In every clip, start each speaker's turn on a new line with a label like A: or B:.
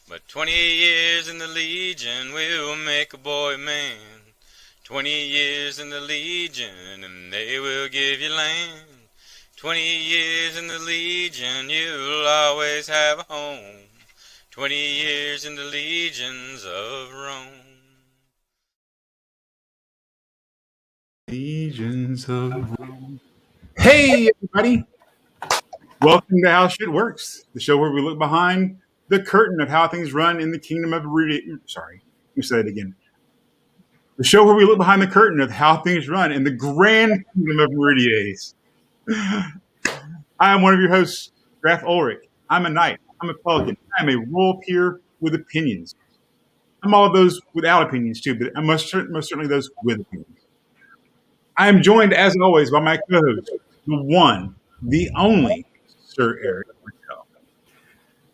A: But 20 years in the Legion will make a boy man. 20 years in the Legion and they will give you land. 20 years in the Legion, you'll always have a home. 20 years in the legions of Rome.
B: Legions of Rome. Hey, everybody. Welcome to How Shit Works, the show where we look behind the curtain of how things run in the kingdom of Sorry, let me say it again. The show where we look behind the curtain of how things run in the grand kingdom of Meridia's. I am one of your hosts, Graf Ulrich. I'm a knight. I'm a pelican. I'm a royal peer with opinions. I'm all of those without opinions, too, but I'm most certainly those with opinions. I am joined, as always, by my co-host, the one, the only, Sir Erik.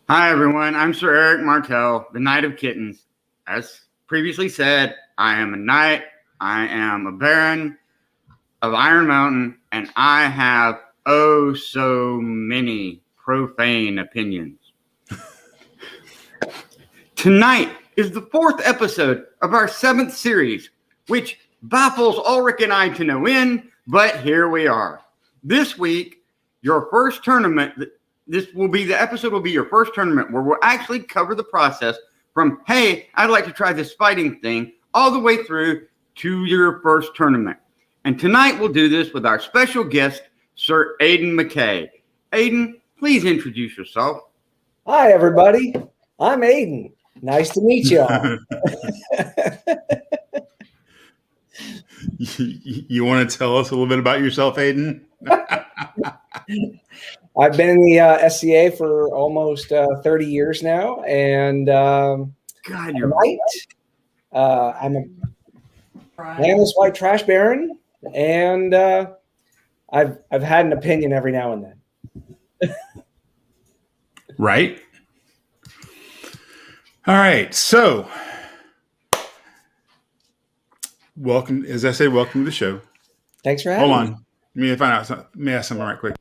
C: Hi, everyone. I'm Sir Erik Martell, the Knight of Kittens. As previously said, I am a knight. I am a baron of Iron Mountain, and I have oh so many profane opinions. Tonight is the fourth episode of our seventh series, which baffles Ulrich and I to no end, but here we are. This week, your first tournament, the episode will be your first tournament where we'll actually cover the process from, hey, I'd like to try this fighting thing, all the way through to your first tournament. And tonight we'll do this with our special guest, Sir Aidan McKay. Aidan, please introduce yourself.
D: Hi, everybody. I'm Aidan. Nice to meet you all.
B: You want to tell us a little bit about yourself, Aidan?
D: I've been in the SCA for almost 30 years now, and
C: God, you're
D: right. I'm a landless white trash baron, and I've had an opinion every now and then.
B: Right. All right. So, welcome. As I said, welcome to the show.
D: Thanks for having me.
B: Hold on. Let me ask something right quick.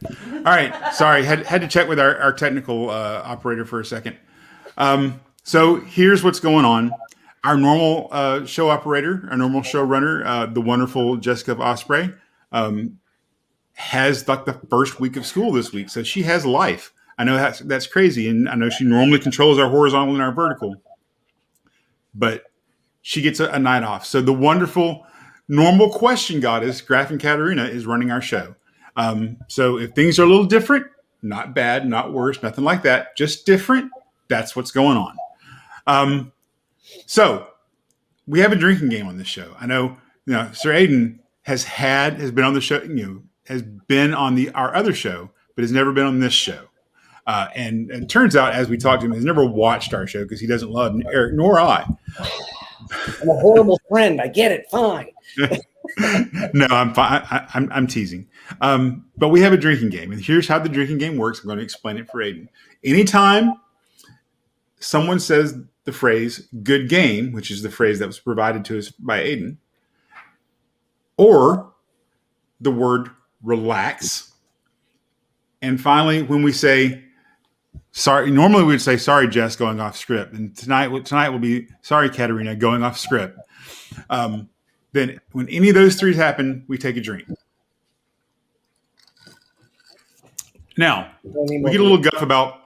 B: All right. Sorry. Had to check with our technical operator for a second. So here's what's going on. Our normal show operator, our normal showrunner, the wonderful Jessica Osprey, has like the first week of school this week. So she has life. I know that's crazy. And I know she normally controls our horizontal and our vertical. But she gets a night off. So the wonderful normal question goddess, Graf and Katerina, is running our show. So if things are a little different, not bad, not worse, nothing like that, just different, that's what's going on. So we have a drinking game on this show. I know, Sir Aidan has been on the show, has been on our other show, but has never been on this show. And it turns out, as we talked to him, he's never watched our show because he doesn't love Erik nor I.
D: I'm a horrible friend. I get it. Fine.
B: No, I'm fine. I'm teasing. But we have a drinking game, and here's how the drinking game works. I'm going to explain it for Aidan. Anytime someone says the phrase "good game," which is the phrase that was provided to us by Aidan, or the word "relax," and finally, when we say sorry, normally we would say sorry, Jess, going off script, and tonight will be sorry, Katerina, going off script. Then when any of those three happen, we take a drink. Now, we get a little guff about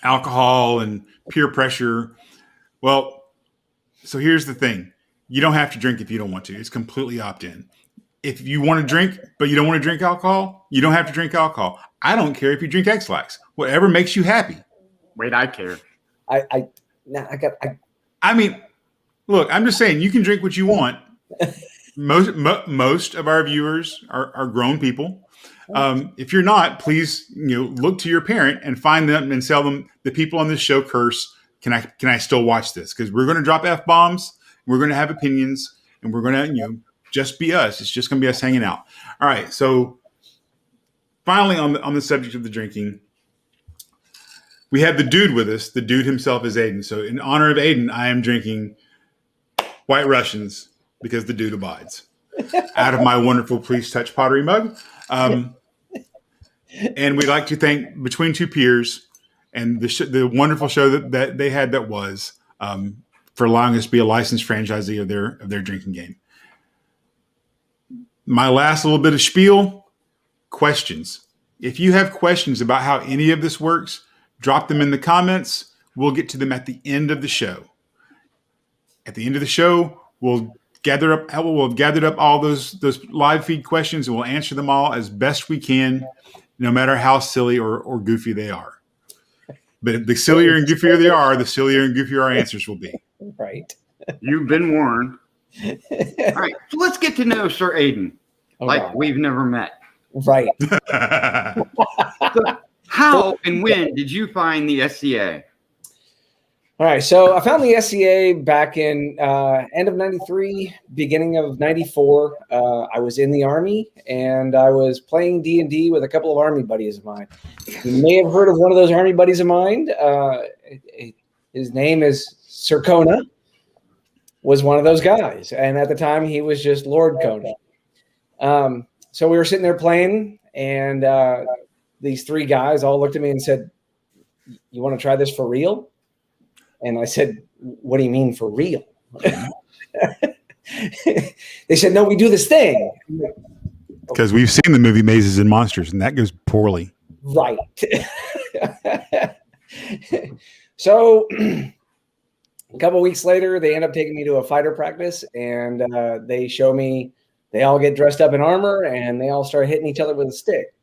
B: alcohol and peer pressure. Well, so here's the thing. You don't have to drink if you don't want to. It's completely opt-in. If you want to drink, but you don't want to drink alcohol, you don't have to drink alcohol. I don't care if you drink X-Lax. Whatever makes you happy.
C: Wait, I care.
D: I
B: mean, look, I'm just saying you can drink what you want. Most of our viewers are grown people. If you're not, please look to your parent and find them and tell them the people on this show curse. Can I still watch this? Because we're going to drop F-bombs. We're going to have opinions, and we're going to just be us. It's just going to be us hanging out. All right. So finally, on the subject of the drinking, we have the dude with us. The dude himself is Aidan. So in honor of Aidan, I am drinking White Russians because the dude abides. Out of my wonderful Please Touch pottery mug. And we'd like to thank Between Two Peers and the wonderful show that they had that was for allowing us to be a licensed franchisee of their drinking game. My last little bit of spiel, questions. If you have questions about how any of this works, drop them in the comments. We'll get to them at the end of the show. At the end of the show, we'll have gathered up all those live feed questions, and we'll answer them all as best we can, no matter how silly or goofy they are. But the sillier and goofier they are, the sillier and goofier our answers will be.
D: Right.
C: You've been warned. All right, so let's get to know Sir Aidan, we've never met.
D: Right.
C: So how and when did you find the SCA?
D: All right, so I found the SCA back in end of 93, beginning of 94. I was in the Army, and I was playing D&D with a couple of Army buddies of mine. You may have heard of one of those Army buddies of mine. His name is Sir Kona, was one of those guys. And at the time, he was just Lord Kona. So we were sitting there playing, and these three guys all looked at me and said, "You want to try this for real?" And I said, "What do you mean for real?" They said, "No, we do this thing."
B: Because we've seen the movie Mazes and Monsters, and that goes poorly.
D: Right. So a couple of weeks later, they end up taking me to a fighter practice, and they show me they all get dressed up in armor, and they all start hitting each other with a stick.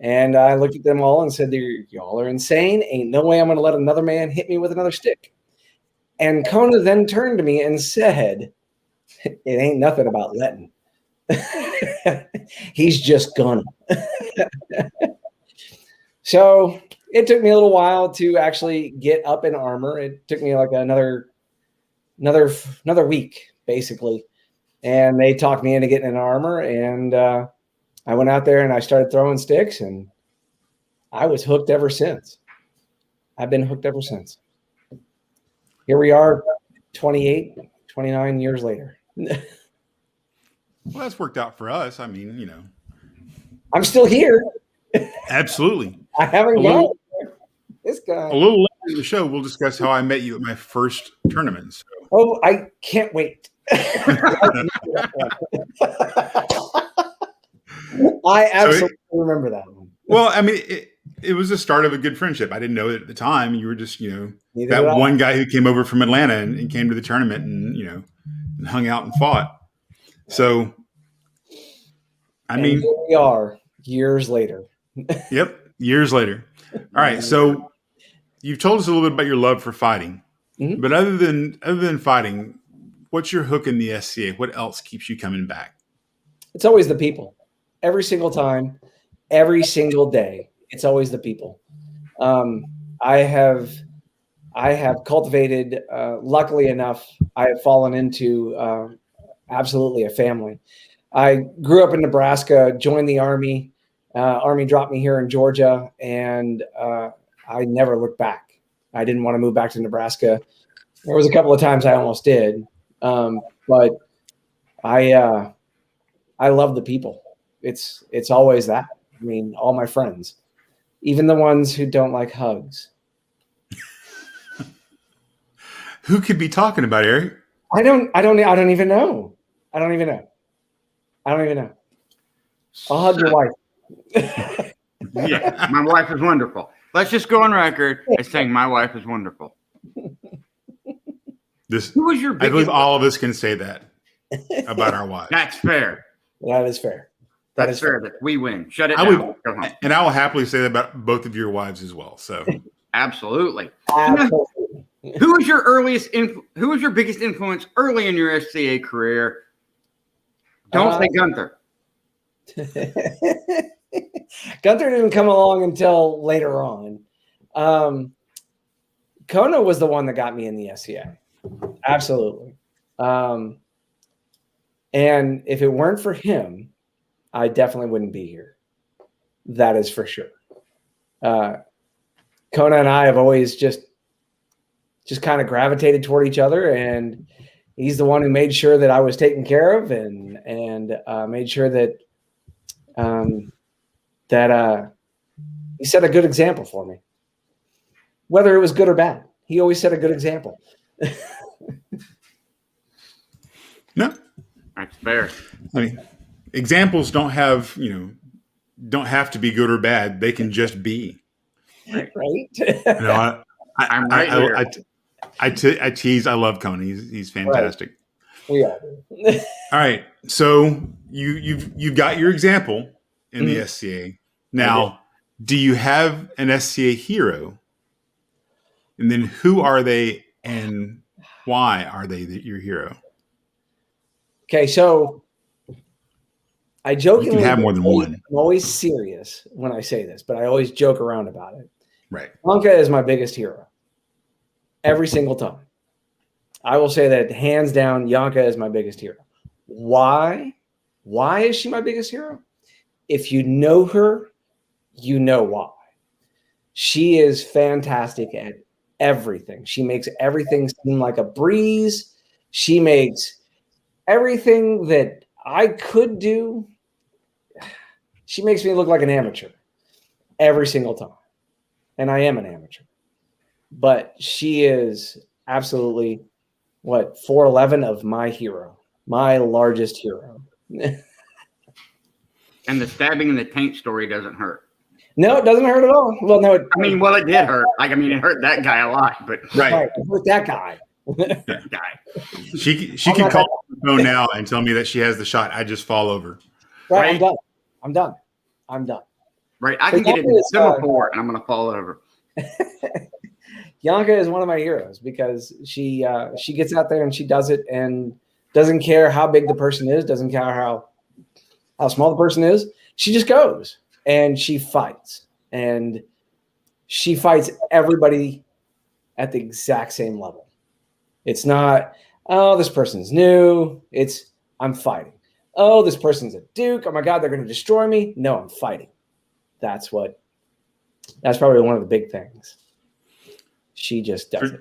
D: And I looked at them all and said, "Y'all are insane. Ain't no way I'm going to let another man hit me with another stick." And Kona then turned to me and said, "It ain't nothing about letting. He's just gonna." So it took me a little while to actually get up in armor. It took me like another week, basically. And they talked me into getting in armor, and I went out there and I started throwing sticks, and I was hooked ever since. I've been hooked ever since. Here we are 28, 29 years later.
B: Well, that's worked out for us. I mean,
D: I'm still here.
B: Absolutely.
D: I haven't gone. This guy.
B: A little later in the show, we'll discuss how I met you at my first tournament. So.
D: Oh, I can't wait. I absolutely remember that one.
B: Well, I mean, it was the start of a good friendship. I didn't know it at the time. You were just, that one guy who came over from Atlanta and came to the tournament and, and hung out and fought. So, here
D: we are years later.
B: Yep. Years later. All right. So you've told us a little bit about your love for fighting, but other than fighting, what's your hook in the SCA? What else keeps you coming back?
D: It's always the people. Every single time, every single day, it's always the people. I have cultivated, luckily enough, I have fallen into absolutely a family. I grew up in Nebraska, joined the Army. Army dropped me here in Georgia, and I never looked back. I didn't want to move back to Nebraska. There was a couple of times I almost did, but I love the people. It's always that. I mean, all my friends, even the ones who don't like hugs.
B: Who could be talking about, Erik?
D: I don't even know. I don't even know. I'll hug your wife.
C: Yeah, my wife is wonderful. Let's just go on record as saying my wife is wonderful. Who was your biggest?
B: I believe all of us can say that about our wives.
C: That's fair.
D: That is fair.
C: That's fair. That we win. Shut it down. Go home.
B: And I will happily say that about both of your wives as well. So
C: absolutely. Who was your biggest influence early in your SCA career? Don't say Gunther.
D: Gunther didn't come along until later on. Kona was the one that got me in the SCA. Absolutely. And if it weren't for him, I definitely wouldn't be here. That is for sure. Kona and I have always just kind of gravitated toward each other, and he's the one who made sure that I was taken care of and made sure that he set a good example for me. whether it was good or bad. He always set a good example.
B: No,
C: That's fair.
B: I mean, examples don't have to be good or bad. They can just be.
D: Right?
C: I'm right here.
B: I tease. I love Coney. He's fantastic.
D: Right. We all do.
B: All right, so you've got your example in the SCA. Now, do you have an SCA hero? And then who are they and why are they your hero?
D: Okay, so I jokingly
B: You can have more than one.
D: I'm always serious when I say this, but I always joke around about it.
B: Right.
D: Yanka is my biggest hero. Every single time. I will say that hands down, Yanka is my biggest hero. Why? Why is she my biggest hero? If you know her, you know why. She is fantastic at everything. She makes everything seem like a breeze. She makes everything that I could do. She makes me look like an amateur every single time. And I am an amateur. But she is absolutely, 4'11" of my hero, my largest hero.
C: And the stabbing in the tank story doesn't hurt.
D: No, it doesn't hurt at all. Well, no,
C: it did hurt. It hurt that guy a lot, but
B: Right.
D: It hurt that guy.
C: that guy.
B: She can call on the phone now and tell me that she has the shot. I just fall over.
D: Right, I'm done.
C: Right. I can get it in the semaphore and I'm going to fall over.
D: Yanka is one of my heroes because she gets out there and she does it and doesn't care how big the person is, doesn't care how small the person is. She just goes and she fights. And she fights everybody at the exact same level. It's not, oh, this person's new. It's, I'm fighting. Oh, this person's a duke. Oh my God, they're going to destroy me. No, I'm fighting. That's probably one of the big things. She just does it.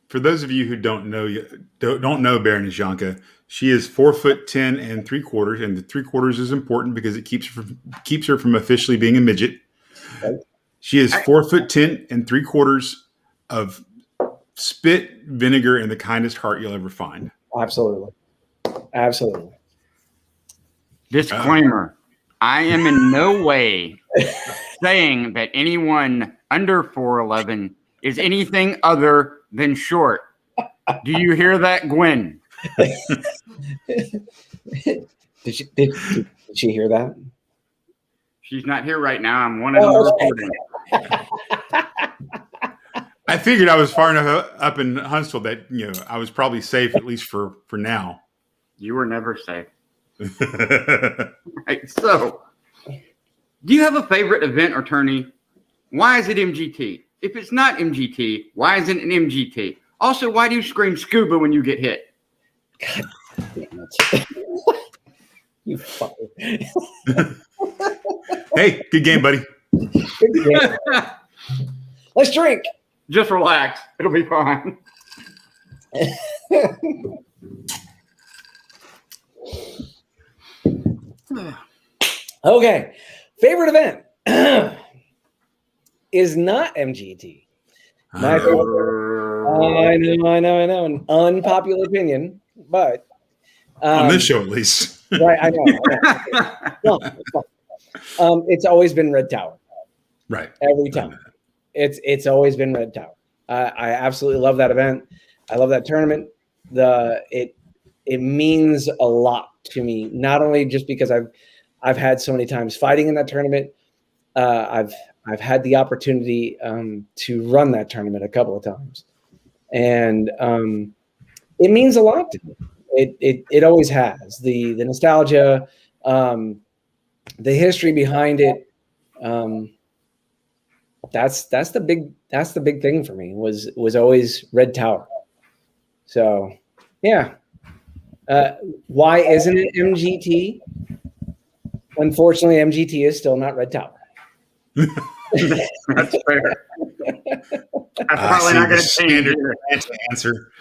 B: For those of you who don't know Baroness Yanka, she is 4'10" and 3/4, and the 3/4 is important because it keeps her from officially being a midget.
D: Right.
B: She is 4'10" and 3/4 of spit, vinegar, and the kindest heart you'll ever find.
D: Absolutely.
C: Disclaimer. I am in no way saying that anyone under 4'11" is anything other than short. Do you hear that, Gwen?
D: Did she hear that?
C: She's not here right now. I'm one of them recording.
B: I figured I was far enough up in Huntsville that I was probably safe, at least for now.
C: You were never safe. Right. So, do you have a favorite event or tourney? Why is it MGT? If it's not MGT, why isn't it an MGT? Also, why do you scream scuba when you get hit?
D: God damn it. You fucker.
B: Hey, good game, buddy.
D: Good game. Let's drink.
C: Just relax. It'll be fine.
D: Okay. Favorite event is not MGT. My favorite. I know. An unpopular opinion, but
B: on this show at least.
D: Right, I know. No, it's always been Red Tower.
B: Right.
D: Every time. It's always been Red Tower. I absolutely love that event. I love that tournament. It means a lot to me, not only just because I've had so many times fighting in that tournament. I've had the opportunity to run that tournament a couple of times, and it means a lot to me. It always has. The nostalgia, the history behind it. That's the big thing for me. Was always Red Tower. So yeah. Why isn't it MGT? Unfortunately, MGT is still not Red Tower.
C: That's fair. I'm probably not going to change it.
B: Answer.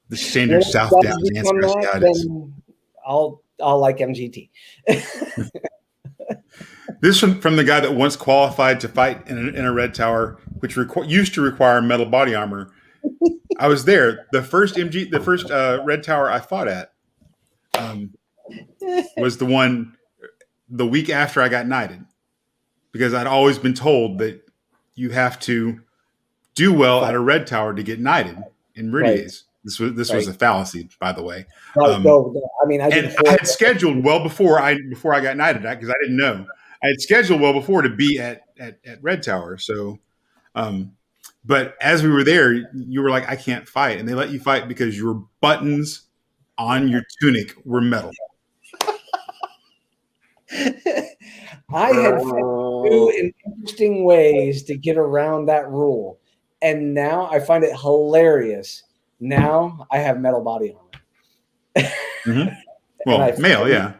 B: The standard South Downs answer is
D: I'll like MGT.
B: This from the guy that once qualified to fight in a red tower, which used to require metal body armor. I was there. The first red tower I fought at was the one the week after I got knighted, because I'd always been told that you have to do well at a red tower to get knighted in Meridies. Right. This was a fallacy, by the way.
D: Right.
B: I had scheduled well before I got knighted, because I didn't know. I had scheduled well before to be at Red Tower. So, but as we were there, you were like, I can't fight. And they let you fight because your buttons on your tunic were metal.
D: I had found new and interesting ways to get around that rule. And now I find it hilarious. Now I have metal body armor.
B: Mm-hmm. Well, male, yeah.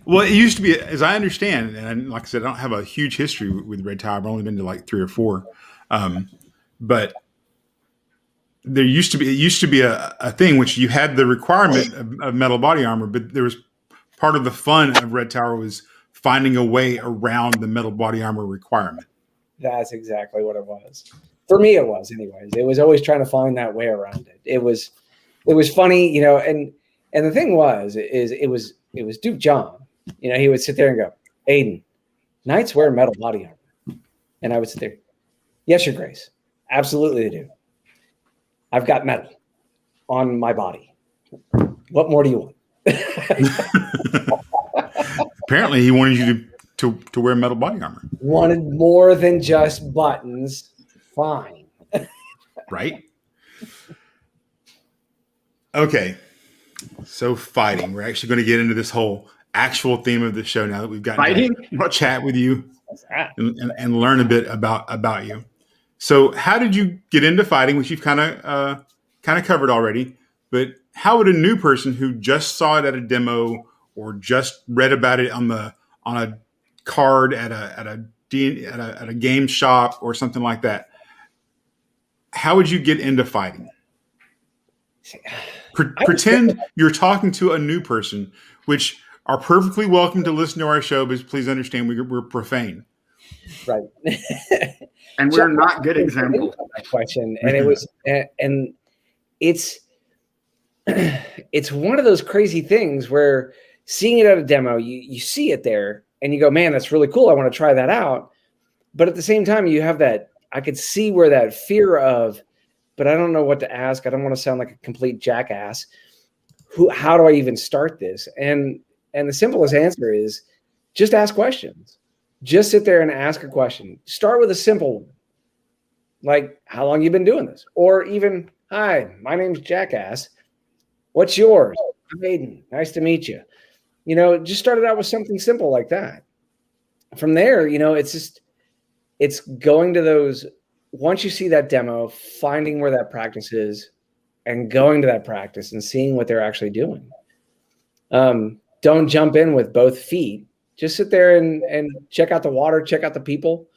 B: Well, it used to be, as I understand, and like I said, I don't have a huge history with Red Tower. I've only been to like 3 or 4. But it used to be a thing which you had the requirement of metal body armor, but there was part of the fun of Red Tower was finding a way around the metal body armor requirement.
D: That's exactly what it was. For me, it was, anyways. It was always trying to find that way around it. It was funny, and the thing was it was Duke John. He would sit there and go, Aidan, knights wear metal body armor. And I would sit there, yes, Your Grace. Absolutely they do. I've got metal on my body. What more do you want?
B: Apparently he wanted you to wear metal body armor.
D: Wanted more than just buttons. Fine.
B: Right? Okay. So fighting. We're actually going to get into this whole actual theme of the show now that we've gotten to chat with you and learn a bit about you. So how did you get into fighting, which you've kind of covered already, but how would a new person who just saw it at a demo or just read about it on a card at a game shop or something like that, how would you get into fighting? Pretend you're talking to a new person, which are perfectly welcome to listen to our show, but please understand we're profane.
D: Right.
C: And we're not good examples.
D: That question. And it was, and it's one of those crazy things where seeing it at a demo, you see it there and you go, man, that's really cool. I want to try that out. But at the same time, you have that, I could see where that fear of, but I don't know what to ask. I don't want to sound like a complete jackass. How do I even start this? And the simplest answer is just ask questions. Just sit there and ask a question. Start with a simple one, like how long you been doing this? Or even, hi, my name's Jackass. What's yours? I'm Aidan. Nice to meet you. Just started out with something simple like that. From there, it's going to those, once you see that demo, finding where that practice is and going to that practice and seeing what they're actually doing. Don't jump in with both feet. Just sit there and check out the water, check out the people,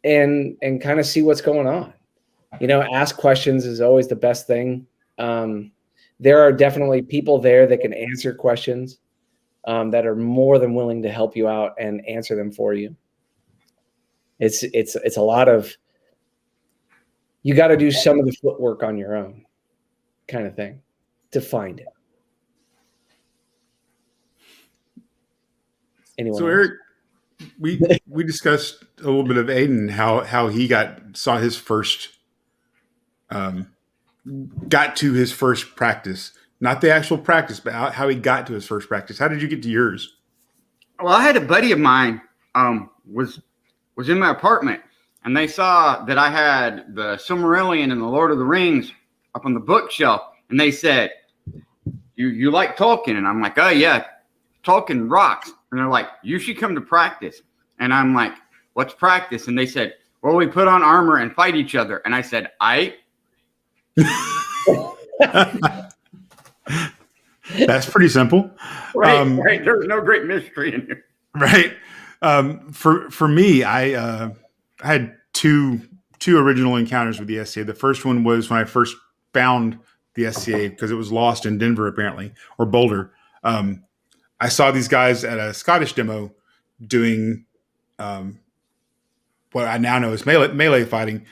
D: and kind of see what's going on. Ask questions is always the best thing. There are definitely people there that can answer questions that are more than willing to help you out and answer them for you. It's a lot of, you got to do some of the footwork on your own kind of thing to find it. Anyone
B: so
D: else?
B: Eric, we discussed a little bit of Aidan, how he got to his first practice, not the actual practice, but how he got to his first practice. How did you get to yours?
C: Well, I had a buddy of mine was in my apartment, and they saw that I had the Silmarillion and the Lord of the Rings up on the bookshelf, and they said, "You like Tolkien?" And I'm like, "Oh yeah, Tolkien rocks." And they're like, "You should come to practice." And I'm like, "What's practice?" And they said, "Well, we put on armor and fight each other." And I said,
B: That's pretty simple.
C: Right. There's no great mystery in here.
B: Right. For me, I had two original encounters with the SCA. The first one was when I first found the SCA because it was lost in Denver, apparently, or Boulder. I saw these guys at a Scottish demo doing what I now know is melee fighting.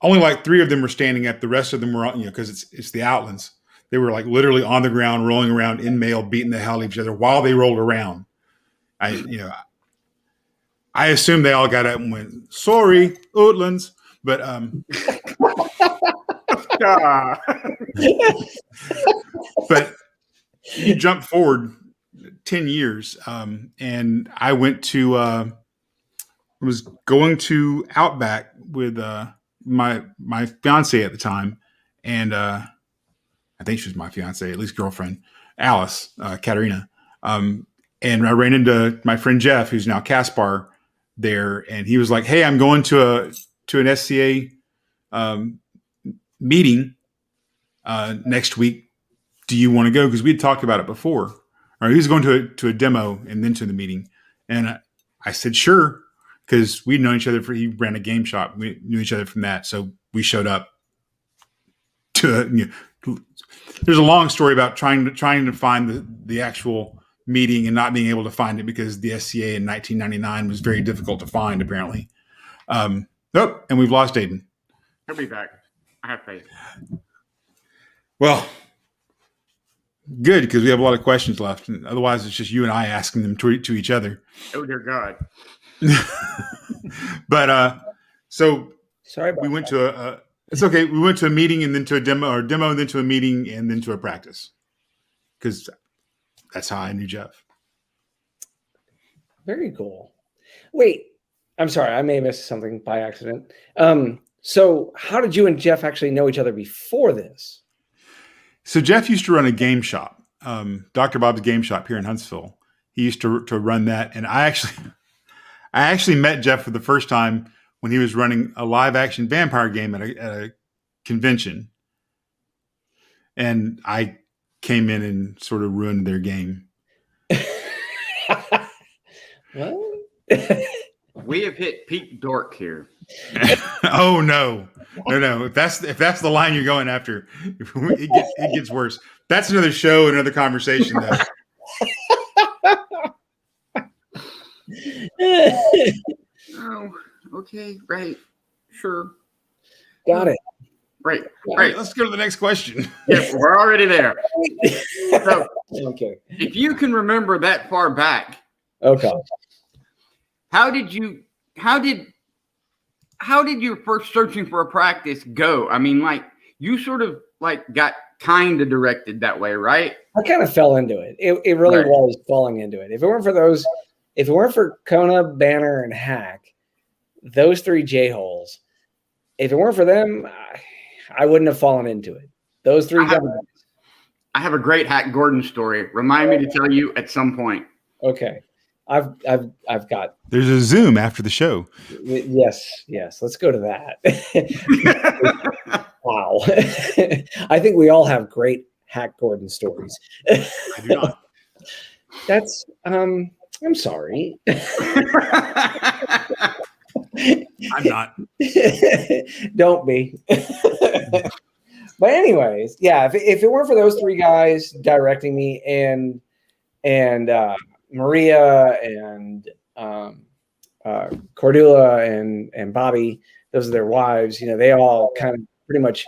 B: Only like 3 of them were standing up. The rest of them were, because it's the Outlands. They were like literally on the ground, rolling around in mail, beating the hell out of each other while they rolled around. I assume they all got up and went, "Sorry, Outlands," but but you jump forward 10 years, and I went to was going to Outback with my fiance at the time, and I think she was my fiance, at least girlfriend, Alice Katerina. And I ran into my friend Jeff, who's now Caspar there, and he was like, "Hey, I'm going to an SCA meeting next week. Do you want to go?" Because we had talked about it before. Or he was going to a demo and then to the meeting, and I said sure, because we'd known each other he ran a game shop. We knew each other from that, so we showed up to. There's a long story about trying to find the actual meeting and not being able to find it because the SCA in 1999 was very difficult to find, apparently. And we've lost Aidan.
C: He'll be back. I have faith.
B: Well, good, because we have a lot of questions left. And otherwise, it's just you and I asking them to each other.
C: Oh, dear God.
B: But so
D: sorry about
B: we went to it's okay. We went to a meeting and then to a demo, or demo and then to a meeting and then to a practice, because that's how I knew Jeff.
D: Very cool. Wait, I'm sorry. I may have missed something by accident. So how did you and Jeff actually know each other before this?
B: So Jeff used to run a game shop, Dr. Bob's Game Shop here in Huntsville. He used to run that, and I actually met Jeff for the first time when he was running a live action vampire game at a convention, and I came in and sort of ruined their game.
D: What?
C: We have hit peak dork here.
B: Oh no! If that's the line you're going after, it gets worse. That's another show, another conversation, though.
C: Oh, okay, right, sure,
D: Got it.
C: right.
B: Let's go to the next question.
C: Yes, we're already there. So,
D: Okay.
C: if you can remember that far back,
D: Okay.
C: how did your first searching for a practice go? I mean, like, you sort of like got kind of directed that way, right?
D: I kind of fell into it. It really
C: Right.
D: was falling into it. If it weren't for Kona, Banner, and Hack, those 3 J-holes, if it weren't for them, I wouldn't have fallen into it. Those 3 guys.
C: I have a great Hack Gordon story. Remind me to tell you at some point.
D: Okay. I've got.
B: There's a Zoom after the show.
D: Yes. Let's go to that. Wow. I think we all have great Hack Gordon stories.
B: I do not.
D: That's I'm sorry.
B: I'm not.
D: Don't be. But anyways, yeah, if it weren't for those 3 guys directing me and Maria and Cordula and Bobby, those are their wives, they all kind of pretty much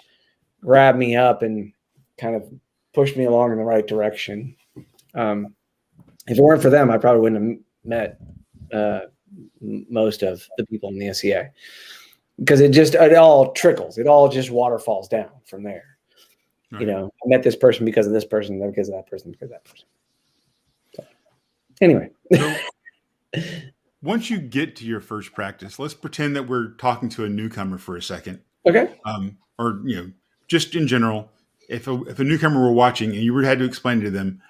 D: grabbed me up and kind of pushed me along in the right direction. If it weren't for them, I probably wouldn't have met most of the people in the SCA, because it all trickles. It all just waterfalls down from there. Right. I met this person because of this person, then because of that person, because of that person. So, anyway.
B: So, once you get to your first practice, let's pretend that we're talking to a newcomer for a second.
D: Okay.
B: Or, just in general, if a newcomer were watching and you had to explain to them,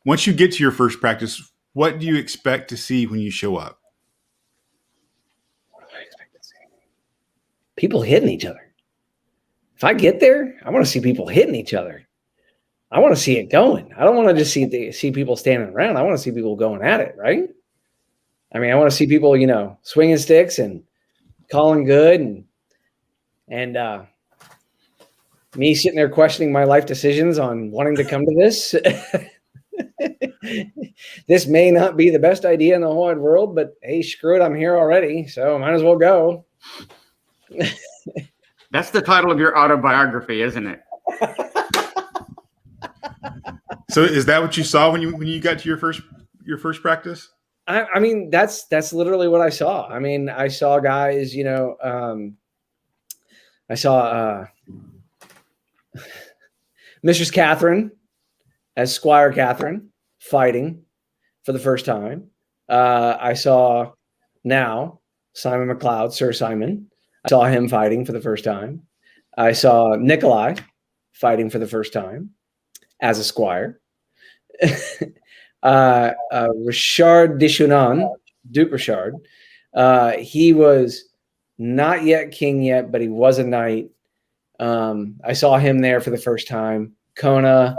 B: once you get to your first practice, what do you expect to see when you show up?
D: What do I expect to see? People hitting each other. If I get there, I want to see people hitting each other. I want to see it going. I don't want to just see people standing around. I want to see people going at it, right? I mean, I want to see people, swinging sticks and calling good, and me sitting there questioning my life decisions on wanting to come to this. this may not be the best idea in the whole wide world, but hey, screw it, I'm here already, so might as well go.
C: That's the title of your autobiography, isn't it?
B: So is that what you saw when you got to your first practice?
D: I mean, that's literally what I saw. I mean, I saw guys, I saw Mistress Catherine as Squire Catherine fighting for the first time. I saw now Simon McLeod, Sir Simon. I saw him fighting for the first time. I saw Nikolai fighting for the first time as a squire. Richard de Chunan, Duke Richard. He was not yet king yet, but he was a knight. I saw him there for the first time. Kona,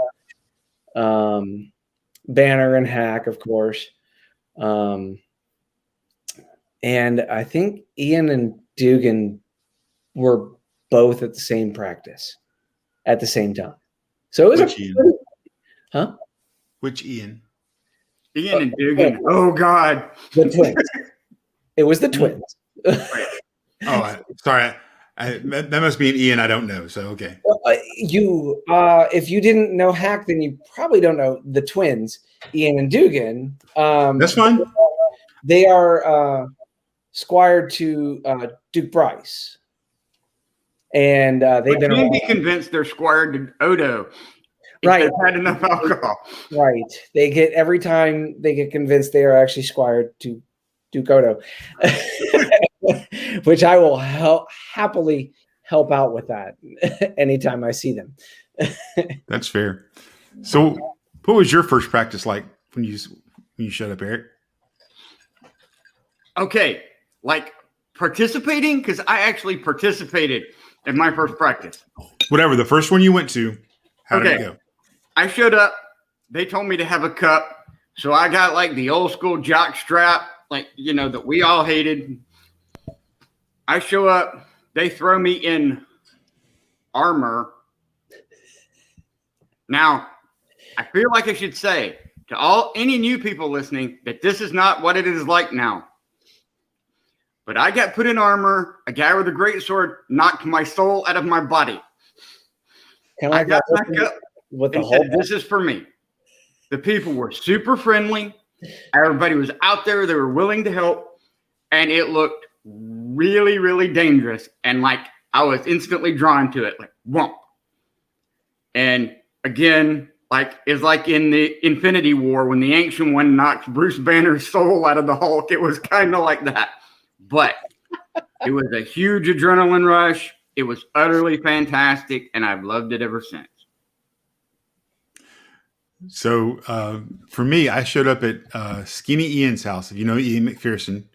D: Banner and Hack, of course. And I think Ian and Dugan were both at the same practice at the same time. So it was
B: Which Ian?
C: Ian and Dugan. Oh God.
D: The twins. It was the twins.
B: Sorry. That must be an Ian I don't know. So okay.
D: If you didn't know Hack, then you probably don't know the twins, Ian and Dugan.
B: That's fine.
D: They are squire to Duke Bryce, and they've been.
C: You can be convinced they're squire to Odo.
D: Right.
C: They've had enough alcohol.
D: Right. They get every time they get convinced they are actually squire to Duke Odo, which I will happily help out with that anytime I see them.
B: That's fair. So, what was your first practice like when you showed up, Erik?
C: Okay, like participating, because I actually participated in my first practice.
B: Whatever, the first one you went to, how did it go?
C: I showed up. They told me to have a cup, so I got like the old school jock strap, like that we all hated. I show up. They throw me in armor. Now, I feel like I should say to any new people listening that this is not what it is like now. But I got put in armor. A guy with a great sword knocked my soul out of my body. I got back up and said, "This is for me." The people were super friendly. Everybody was out there. They were willing to help. And it looked really, really dangerous. And like I was instantly drawn to it, like whomp. And again, like it's like in the Infinity War when the Ancient One knocks Bruce Banner's soul out of the Hulk. It was kind of like that. But it was a huge adrenaline rush. It was utterly fantastic, and I've loved it ever since.
B: So for me, I showed up at Skinny Ian's house. If you know Ian McPherson,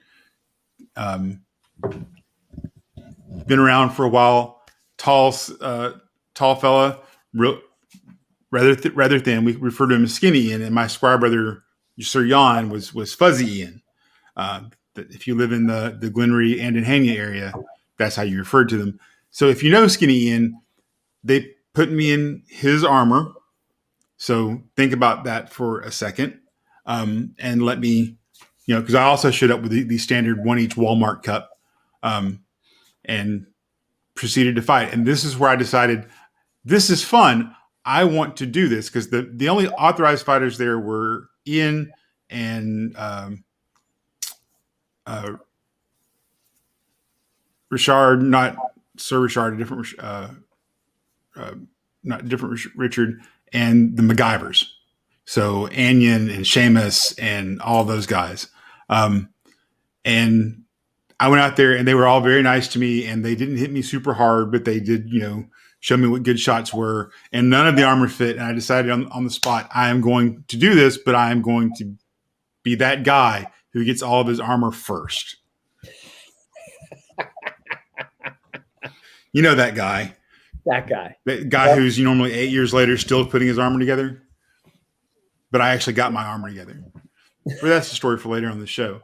B: been around for a while. Tall fella, rather thin. We refer to him as Skinny Ian, and my squire brother Sir Jan was Fuzzy Ian. If you live in the Glenry and in Hania area, that's how you refer to them. So if you know Skinny Ian, they put me in his armor. So think about that for a second, and let me, because I also showed up with the standard one each Walmart cup, and proceeded to fight. And this is where I decided this is fun. I want to do this because the only authorized fighters there were Ian and Richard, not Sir Richard, not different Richard, and the MacGyvers. So Anion and Seamus and all those guys. And I went out there and they were all very nice to me, and they didn't hit me super hard, but they did, show me what good shots were, and none of the armor fit. And I decided on the spot, I am going to do this, but I am going to be that guy who gets all of his armor first. You know that guy. That guy who's normally 8 years later still putting his armor together. But I actually got my armor together. But that's the story for later on the show.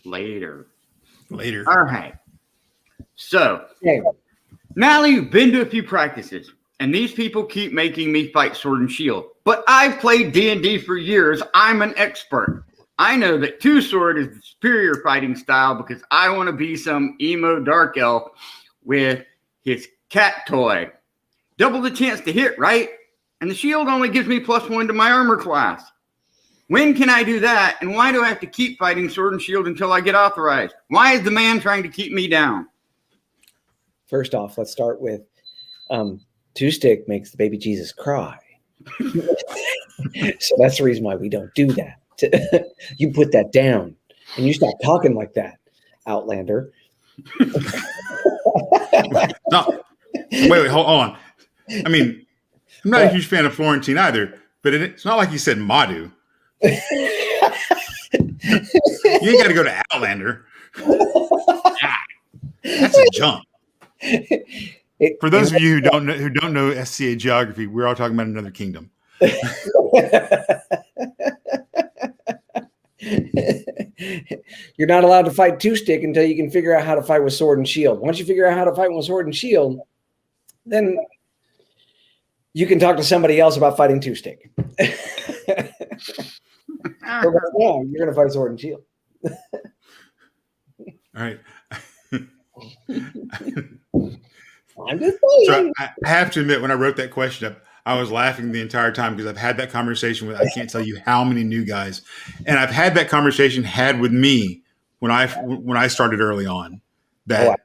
C: Later.
B: All
C: right. So, now you've been to a few practices. And these people keep making me fight Sword and Shield. But I've played D&D for years. I'm an expert. I know that Two Sword is the superior fighting style because I want to be some emo dark elf with his cat toy. Double the chance to hit, right? And the shield only gives me +1 to my armor class. When can I do that? And why do I have to keep fighting Sword and Shield until I get authorized? Why is the man trying to keep me down?
D: First off, let's start with Two Stick makes the baby Jesus cry. So that's the reason why we don't do that. You put that down and you stop talking like that, Outlander.
B: No, wait, hold on. I mean, I'm not a huge fan of Florentine either, but it's not like you said Madu. You ain't got to go to Outlander. That's a jump. For those of you who don't know SCA geography, we're all talking about another kingdom.
D: You're not allowed to fight Two Stick until you can figure out how to fight with Sword and Shield. Once you figure out how to fight with Sword and Shield, then you can talk to somebody else about fighting Two Stick. Right now, you're going to fight Sword and Shield.
B: All right.
D: I'm just saying.
B: So I have to admit, when I wrote that question up, I was laughing the entire time because I've had that conversation with, I can't tell you how many new guys, and I've had that conversation had with me when I started early on, that,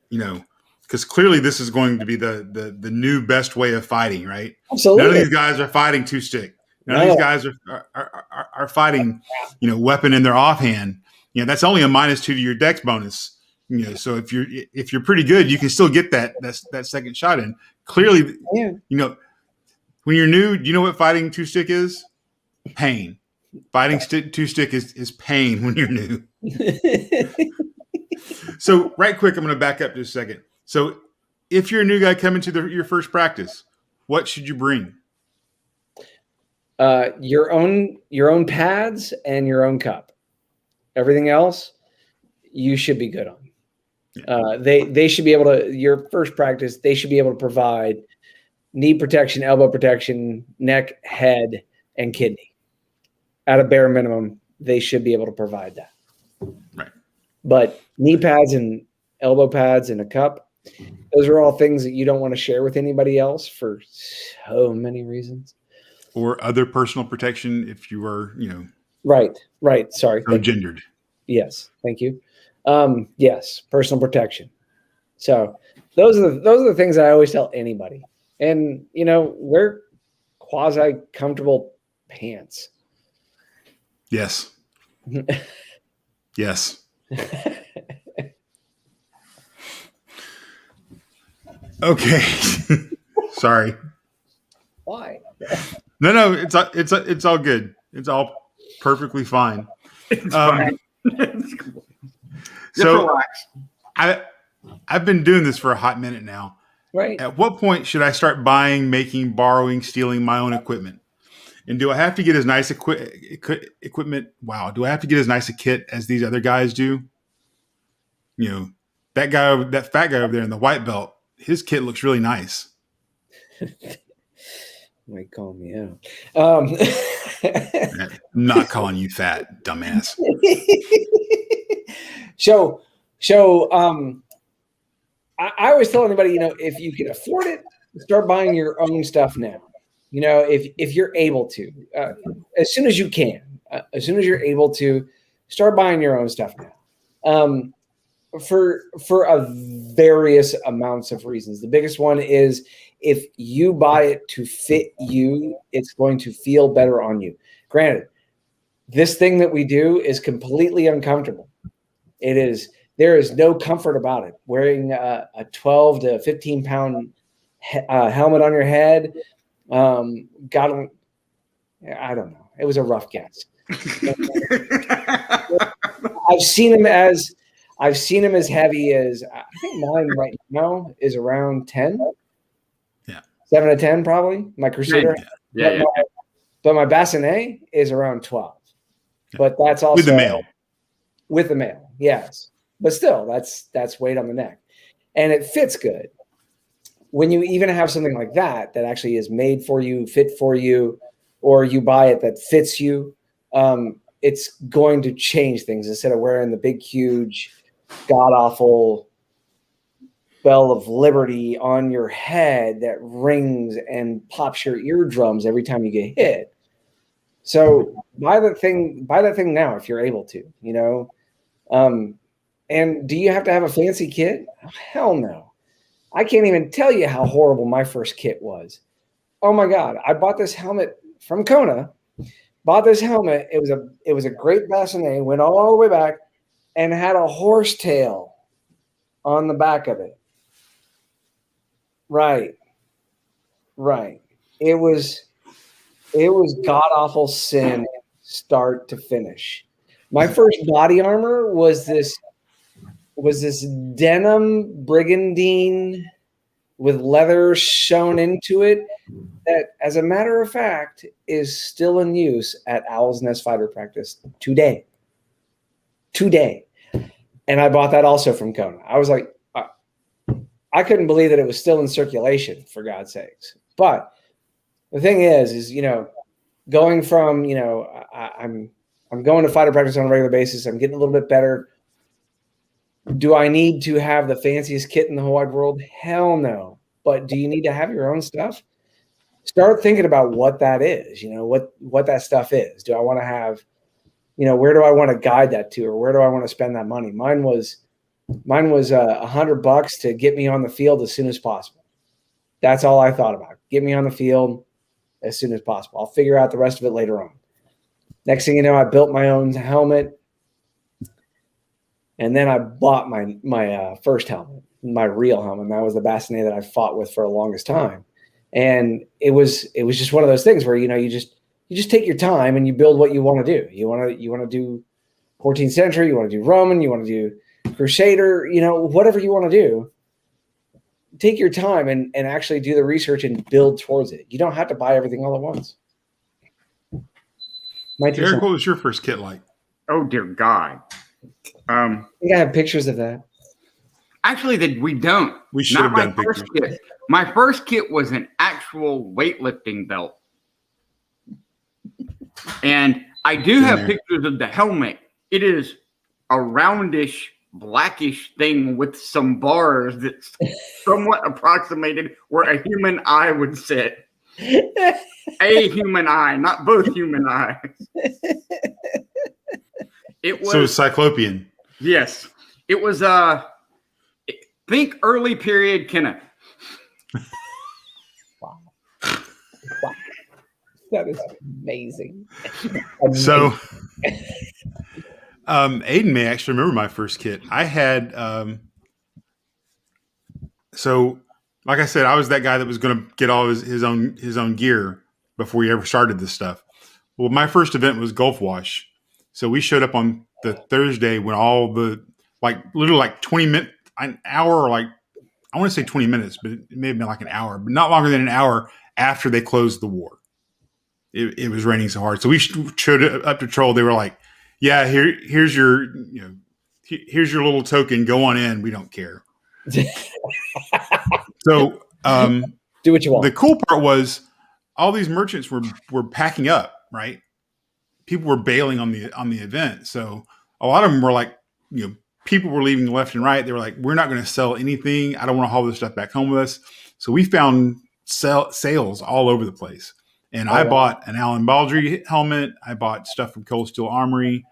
B: you know, because clearly this is going to be the new best way of fighting, right?
D: Absolutely.
B: None of these guys are fighting Two Stick. None of these guys are fighting, you know, weapon in their offhand. You know, that's only a -2 to your dex bonus. You know, so if you're pretty good, you can still get that second shot in. Clearly, you know, when you're new, do you know what fighting Two Stick is? Pain. Fighting Two Stick is pain when you're new. So right quick, I'm going to back up just a second. So if you're a new guy coming to your first practice, what should you bring?
D: Your own pads and your own cup. Everything else, you should be good on. They should be able to, your first practice, they should be able to provide knee protection, elbow protection, neck, head, and kidney. At a bare minimum, they should be able to provide that.
B: Right.
D: But knee pads and elbow pads and a cup, those are all things that you don't want to share with anybody else for so many reasons.
B: Or other personal protection if you are, you know.
D: Right. Sorry.
B: Gendered.
D: Yes. Thank you. Yes. Personal protection. So those are the things that I always tell anybody. And, you know, wear quasi comfortable pants.
B: Yes. Yes. Okay. Sorry.
D: Why?
B: No, it's all good. It's all perfectly fine.
C: It's fine.
B: So
C: relax.
B: I've been doing this for a hot minute now.
D: Right.
B: At what point should I start buying, making, borrowing, stealing my own equipment? And do I have to get as nice equipment? Wow. Do I have to get as nice a kit as these other guys do? You know, that fat guy over there in the white belt, his kit looks really nice.
D: Might call me out.
B: I'm not calling you fat, dumbass.
D: So I always tell anybody, you know, if you can afford it, start buying your own stuff now. You know, if you're able to, as soon as you can, as soon as you're able to, start buying your own stuff now. For a various amounts of reasons. The biggest one is if you buy it to fit you, it's going to feel better on you. Granted, this thing that we do is completely uncomfortable. It is. There is no comfort about it. Wearing a 12 to 15 pound helmet on your head. I don't know. It was a rough guess. I've seen him as heavy as, I think mine right now is around 10.
B: Yeah.
D: 7 to 10 probably. My Crusader.
C: Yeah.
D: But my Bassinet is around 12. Yeah. But that's also
B: with the mail.
D: With the mail, yes. But still, that's weight on the neck. And it fits good. when you even have something like that actually is made for you, fit for you, or you buy it that fits you, it's going to change things. Instead of wearing the big, huge, god-awful bell of liberty on your head that rings and pops your eardrums every time you get hit. So buy that thing now if you're able to, you know. And do you have to have a fancy kit? Hell no. I can't even tell you how horrible my first kit was. Oh my God. I bought this helmet from Kona. Bought this helmet. It was a great bassinet, went all the way back, and had a horse tail on the back of it. Right. It was god awful sin, start to finish. My first body armor was this denim brigandine with leather sewn into it that, as a matter of fact, is still in use at Owl's Nest Fighter Practice today. And I bought that also from Kona. I was like, I couldn't believe that it was still in circulation, for God's sakes. But the thing is, you know, going from, you know, I'm going to fighter practice on a regular basis. I'm getting a little bit better. Do I need to have the fanciest kit in the whole wide world? Hell no. But do you need to have your own stuff? Start thinking about what that is, you know, what that stuff is. Do I want to have, you know, where do I want to guide that to, or where do I want to spend that money? Mine was $100 to get me on the field as soon as possible. That's all I thought about. Get me on the field as soon as possible. I'll figure out the rest of it later on. Next thing you know, I built my own helmet. And then I bought my first helmet, my real helmet. That was the bassinet that I fought with for the longest time. And it was just one of those things where, you know, you just take your time and you build what you want to do. You want to do 14th century, you want to do Roman, you want to do Crusader, you know, whatever you want to do. Take your time and actually do the research and build towards it. You don't have to buy everything all at once.
B: Erik, what was your first kit like?
C: Oh, dear God.
D: I think I have pictures of that.
C: Actually, we don't.
B: We should have done pictures.
C: Kit. My first kit was an actual weightlifting belt. And I do have pictures of the helmet. It is a roundish, blackish thing with some bars that's somewhat approximated where a human eye would sit. A human eye, not both human eyes. It was
B: so cyclopean.
C: Yes. It was think early period Kenneth.
D: Wow. That is amazing.
B: So Aidan may actually remember my first kit. I had so like I said, I was that guy that was going to get all his own gear before he ever started this stuff. Well, my first event was Gulf Wash. So we showed up on the Thursday when all the, literally 20 minutes, an hour, or I want to say 20 minutes, but it may have been like an hour, but not longer than an hour after they closed the war. It was raining so hard. So we showed up to Troll. They were like, yeah, here's your, here's your little token. Go on in. We don't care. So
D: do what you want.
B: The cool part was all these merchants were packing up, right? People were bailing on the event. So a lot of them were like, people were leaving left and right. They were like, we're not going to sell anything. I don't want to haul this stuff back home with us. So we found sales all over the place. And I bought an Alan Baldry helmet. I bought stuff from Cold Steel Armory.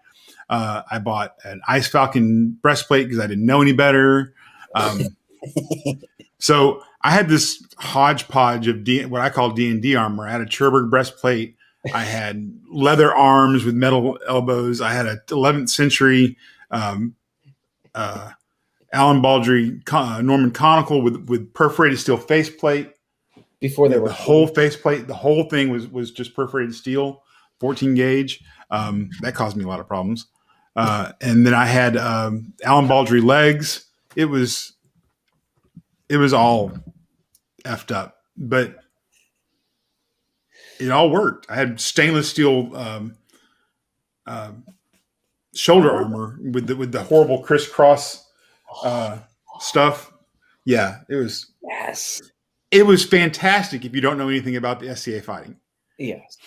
B: I bought an Ice Falcon breastplate because I didn't know any better. So I had this hodgepodge of what I call D&D armor. I had a Cherbourg breastplate. I had leather arms with metal elbows. I had a 11th century Alan Baldry Norman conical with perforated steel faceplate.
D: Before they were
B: the whole faceplate, the whole thing was just perforated steel, 14 gauge. That caused me a lot of problems. And then I had Alan Baldry legs. It was all effed up, but it all worked. I had stainless steel shoulder armor with the horrible crisscross stuff. Yeah, it was.
D: Yes.
B: It was fantastic if you don't know anything about the SCA fighting.
D: Yes.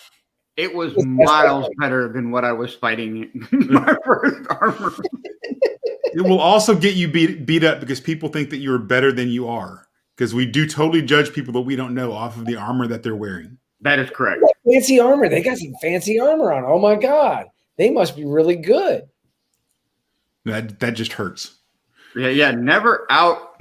C: It was miles better than what I was fighting in my first armor.
B: It will also get you beat up because people think that you're better than you are. Because we do totally judge people that we don't know off of the armor that they're wearing.
C: That is correct.
D: Fancy armor. They got some fancy armor on. Oh my God. They must be really good.
B: That just hurts.
C: Yeah. Never out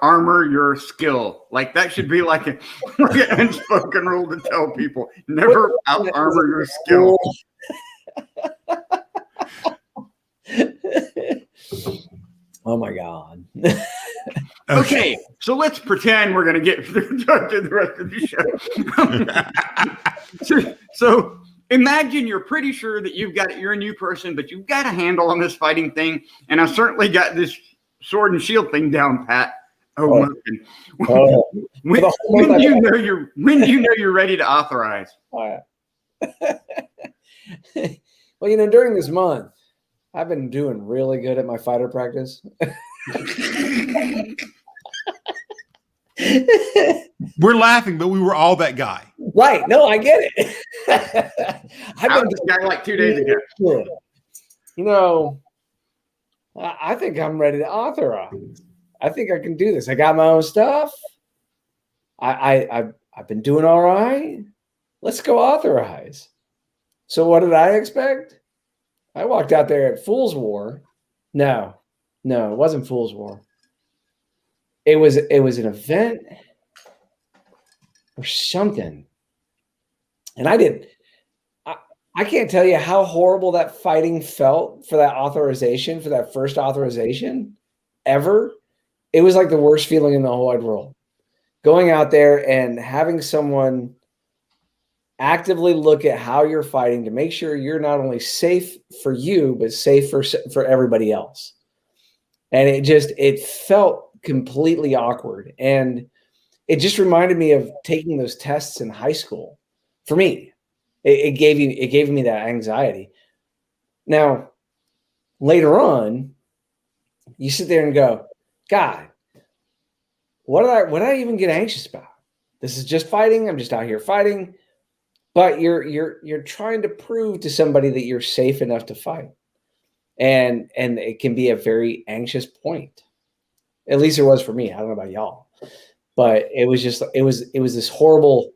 C: armor your skill. Like that should be like an unspoken rule to tell people. Never out armor your skill.
D: Oh my God.
C: Okay, so let's pretend we're going to get through the rest of the show. so imagine you're pretty sure that you're a new person, but you've got a handle on this fighting thing, and I've certainly got this sword and shield thing down pat. When do you know you're ready to authorize?
D: Well, during this month, I've been doing really good at my fighter practice.
B: We're laughing, but we were all that guy.
D: Right. No, I get it.
C: I was the guy like 2 days ago.
D: I think I'm ready to authorize. I think I can do this. I got my own stuff. I've been doing all right. Let's go authorize. So what did I expect? I walked out there at Fool's War. No, it wasn't Fool's War. It was an event or something. And I can't tell you how horrible that fighting felt for that authorization, for that first authorization ever. It was like the worst feeling in the whole wide world. Going out there and having someone actively look at how you're fighting to make sure you're not only safe for you, but safe for everybody else. And it felt completely awkward. And it just reminded me of taking those tests in high school. For me, it gave me that anxiety. Now, later on, you sit there and go, God, what did I even get anxious about? This is just fighting. I'm just out here fighting. But you're trying to prove to somebody that you're safe enough to fight. And it can be a very anxious point. At least it was for me. I don't know about y'all. But it was this horrible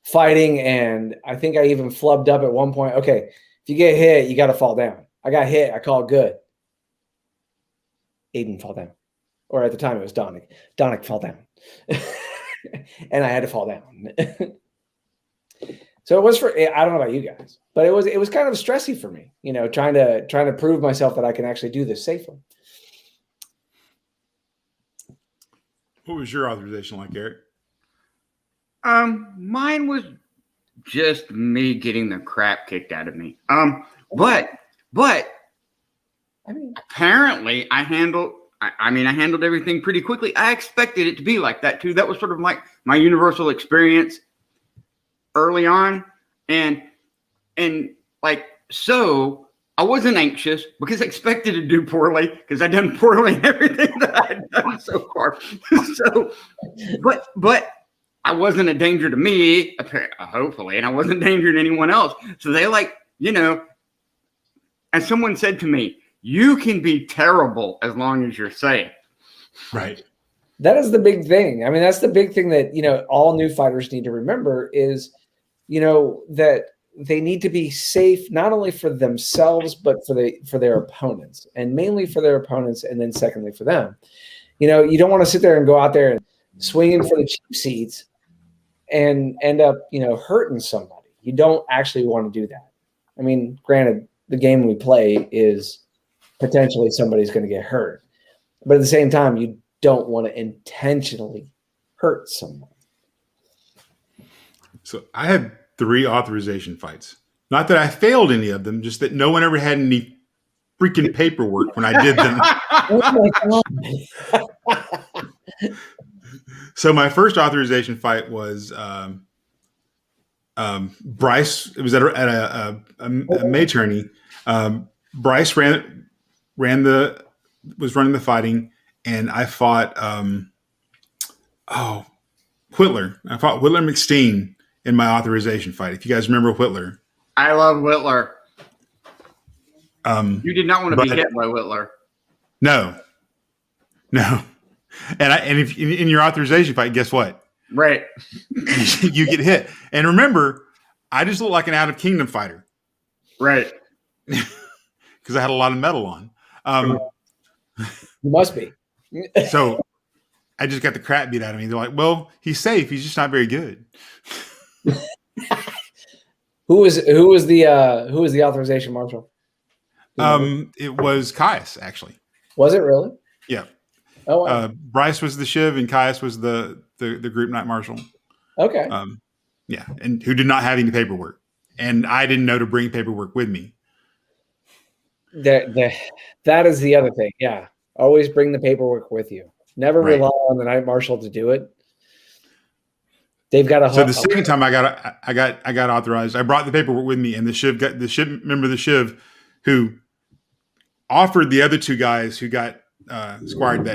D: fighting. And I think I even flubbed up at one point. Okay, if you get hit, you got to fall down. I got hit. I called good. Aidan fall down. Or at the time it was Donick. Donick fell down. And I had to fall down. So it was I don't know about you guys, but it was kind of stressy for me, trying to prove myself that I can actually do this safely.
B: What was your authorization like, Erik?
C: Mine was just me getting the crap kicked out of me. But apparently I handled everything pretty quickly. I expected it to be like that too. That was sort of like my universal experience early on. And so I wasn't anxious because I expected to do poorly because I'd done poorly in everything that I had done so far. But I wasn't a danger to me, hopefully, and I wasn't a danger to anyone else. So they as someone said to me, you can be terrible as long as you're safe.
B: Right.
D: That is the big thing. I mean, that's the big thing that, all new fighters need to remember is, that they need to be safe, not only for themselves, but for their opponents, and mainly for their opponents. And then secondly, for them, you don't want to sit there and go out there and swinging for the cheap seats and end up, hurting somebody. You don't actually want to do that. I mean, granted, the game we play is potentially somebody's going to get hurt, but at the same time, you don't want to intentionally hurt someone.
B: So I had 3 authorization fights. Not that I failed any of them, just that no one ever had any freaking paperwork when I did them.
D: Oh my God.
B: So my first authorization fight was Bryce. It was at a May tourney. Bryce was running the fighting, and I fought. Whitler. I fought Whitler McSteen in my authorization fight. If you guys remember Whitler.
C: I love Whitler. You did not want to be
B: but-
C: hit by Whitler.
B: No. And if in your authorization fight, guess what?
C: Right.
B: You get hit. And remember, I just look like an out of kingdom fighter.
C: Right.
B: Because I had a lot of metal on.
D: You must be.
B: So I just got the crap beat out of me. They're like, well, he's safe. He's just not very good.
D: Who was the authorization marshal?
B: It was Caius, actually.
D: Was it really?
B: Yeah.
D: Oh, wow.
B: Bryce was the Shiv and Caius was the group night marshal.
D: Okay.
B: Yeah, and who did not have any paperwork. And I didn't know to bring paperwork with me.
D: That is the other thing. Yeah. Always bring the paperwork with you. Never
B: Right.
D: rely on the night marshal to do it. They've got a
B: So the second time I got authorized, I brought the paperwork with me, and the Shiv who offered the other two guys who got authorized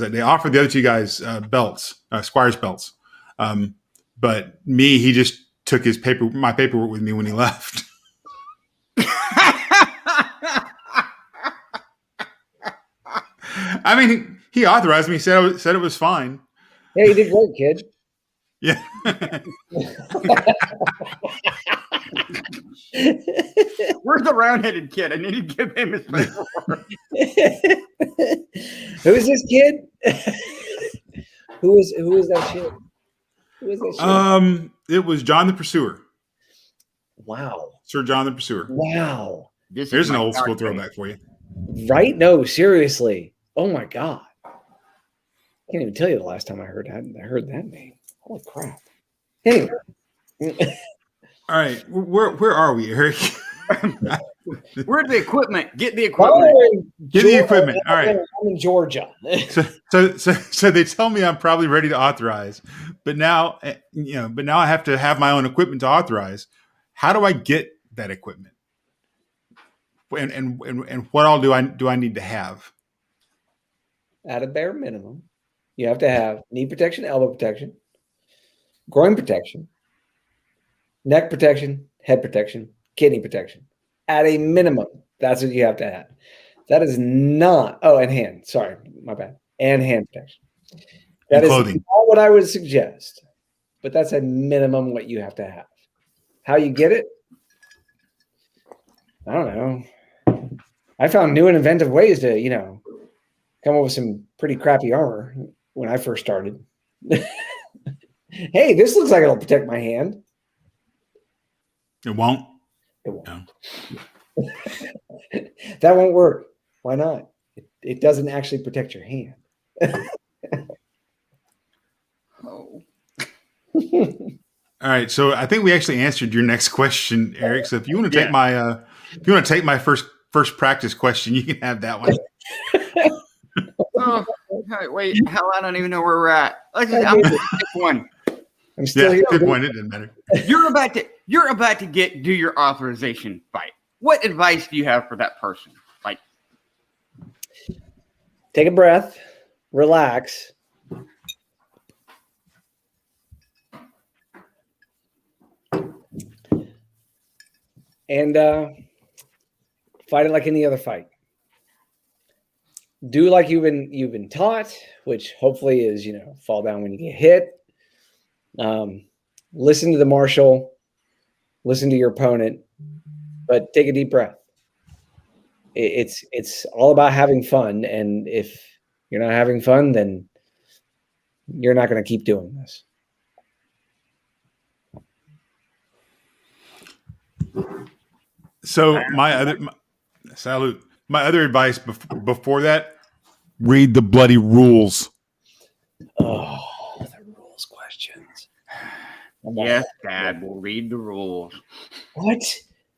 B: that day, offered the other two guys belts, squire's belts. But me, he just took my paperwork with me when he left. I mean, he authorized me, said it was fine.
D: Yeah, you did great, kid.
B: Yeah.
C: Where's the round-headed kid? I need to give him his paperwork.
D: Who is this kid? Who is that shit? Who is that shit?
B: It was John the Pursuer.
D: Wow.
B: Sir John the Pursuer.
D: Wow.
B: There's an old school throwback for you.
D: Right? No, seriously. Oh my God. I can't even tell you the last time I heard that name. Holy crap. Anyway.
B: All right. Where are we, Eric?
C: Where's the equipment? Get the equipment.
B: Get the equipment. All right.
D: I'm in Georgia.
B: So they tell me I'm probably ready to authorize, but now I have to have my own equipment to authorize. How do I get that equipment? And what all do I need to have?
D: At a bare minimum, you have to have knee protection, elbow protection, groin protection, neck protection, head protection, kidney protection. At a minimum, that's what you have to have. That is not, and hand. Sorry, my bad. And hand protection. That is
B: clothing.
D: not what I would suggest, but that's a minimum what you have to have. How you get it? I don't know. I found new and inventive ways to, come up with some pretty crappy armor when I first started. Hey, this looks like it'll protect my hand.
B: It won't.
D: It won't.
B: No.
D: That won't work. Why not? It doesn't actually protect your hand.
C: Oh.
B: All right. So I think we actually answered your next question, Eric. So if you want to take my first practice question, you can have that one.
C: Oh, wait, hell, I don't even know where we're at. I'm gonna pick one.
D: I'm still here.
B: Pick one. It doesn't matter.
C: You're about to do your authorization fight. What advice do you have for that person? Like,
D: take a breath, relax. And fight it like any other fight. Do like you've been taught, which hopefully is, fall down when you get hit. Listen to the marshal, listen to your opponent, but take a deep breath. It's all about having fun, and if you're not having fun, then you're not going to keep doing this.
B: So my other advice before that, read the bloody rules.
D: Oh, the rules questions.
C: yes, Dad, we'll read the rules.
D: What?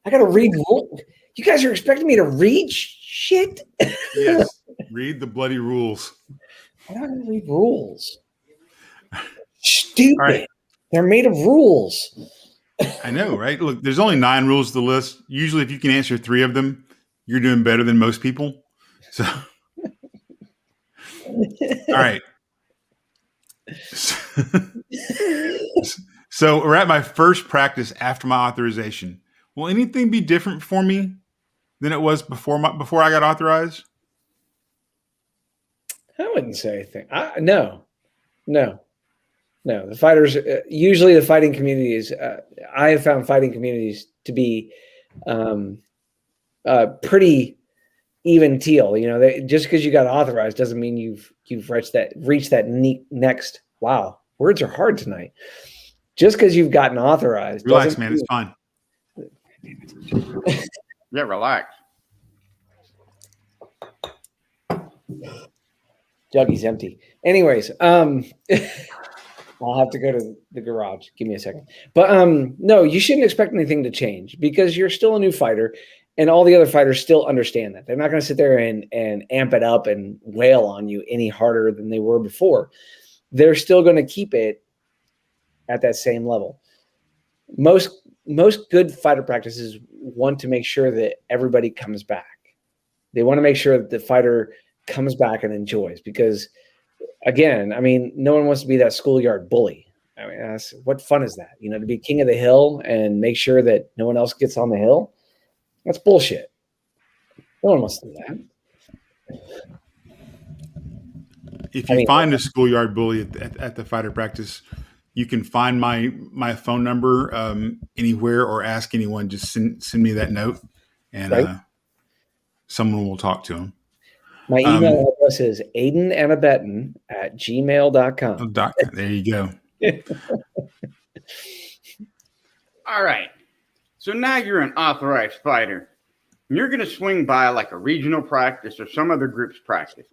D: I got to read rules? You guys are expecting me to read shit?
B: Yes, read the bloody rules.
D: I'm not going to read rules. Stupid.
B: Right.
D: They're made of rules.
B: I know, right? Look, there's only 9 rules to the list. Usually, if you can answer 3 of them, you're doing better than most people. So, all right. So we're at my first practice after my authorization. Will anything be different for me than it was before I got authorized?
D: I wouldn't say anything. No. The fighters, usually the fighting communities, I have found fighting communities to be pretty even teal. You know, just because you got authorized doesn't mean you've reached that next. Wow, words are hard tonight. Just because you've gotten authorized,
B: relax, man. It's fine.
C: Yeah, relax.
D: Juggy's empty. Anyways, I'll have to go to the garage. Give me a second. But no, you shouldn't expect anything to change because you're still a new fighter, and all the other fighters still understand that. They're not going to sit there and amp it up and wail on you any harder than they were before. They're still going to keep it at that same level. Most good fighter practices want to make sure that everybody comes back. They want to make sure that the fighter comes back and enjoys because, again, I mean, no one wants to be that schoolyard bully. I mean, what fun is that? You know, to be king of the hill and make sure that no one else gets on the hill? That's bullshit. No one wants to do that.
B: If you find a schoolyard bully at the fighter practice, you can find my phone number anywhere or ask anyone. Just send me that note, and someone will talk to him.
D: My email address is aidananabetten@gmail.com.
B: There you go.
C: All right. So now you're an authorized fighter. And you're going to swing by like a regional practice or some other group's practice.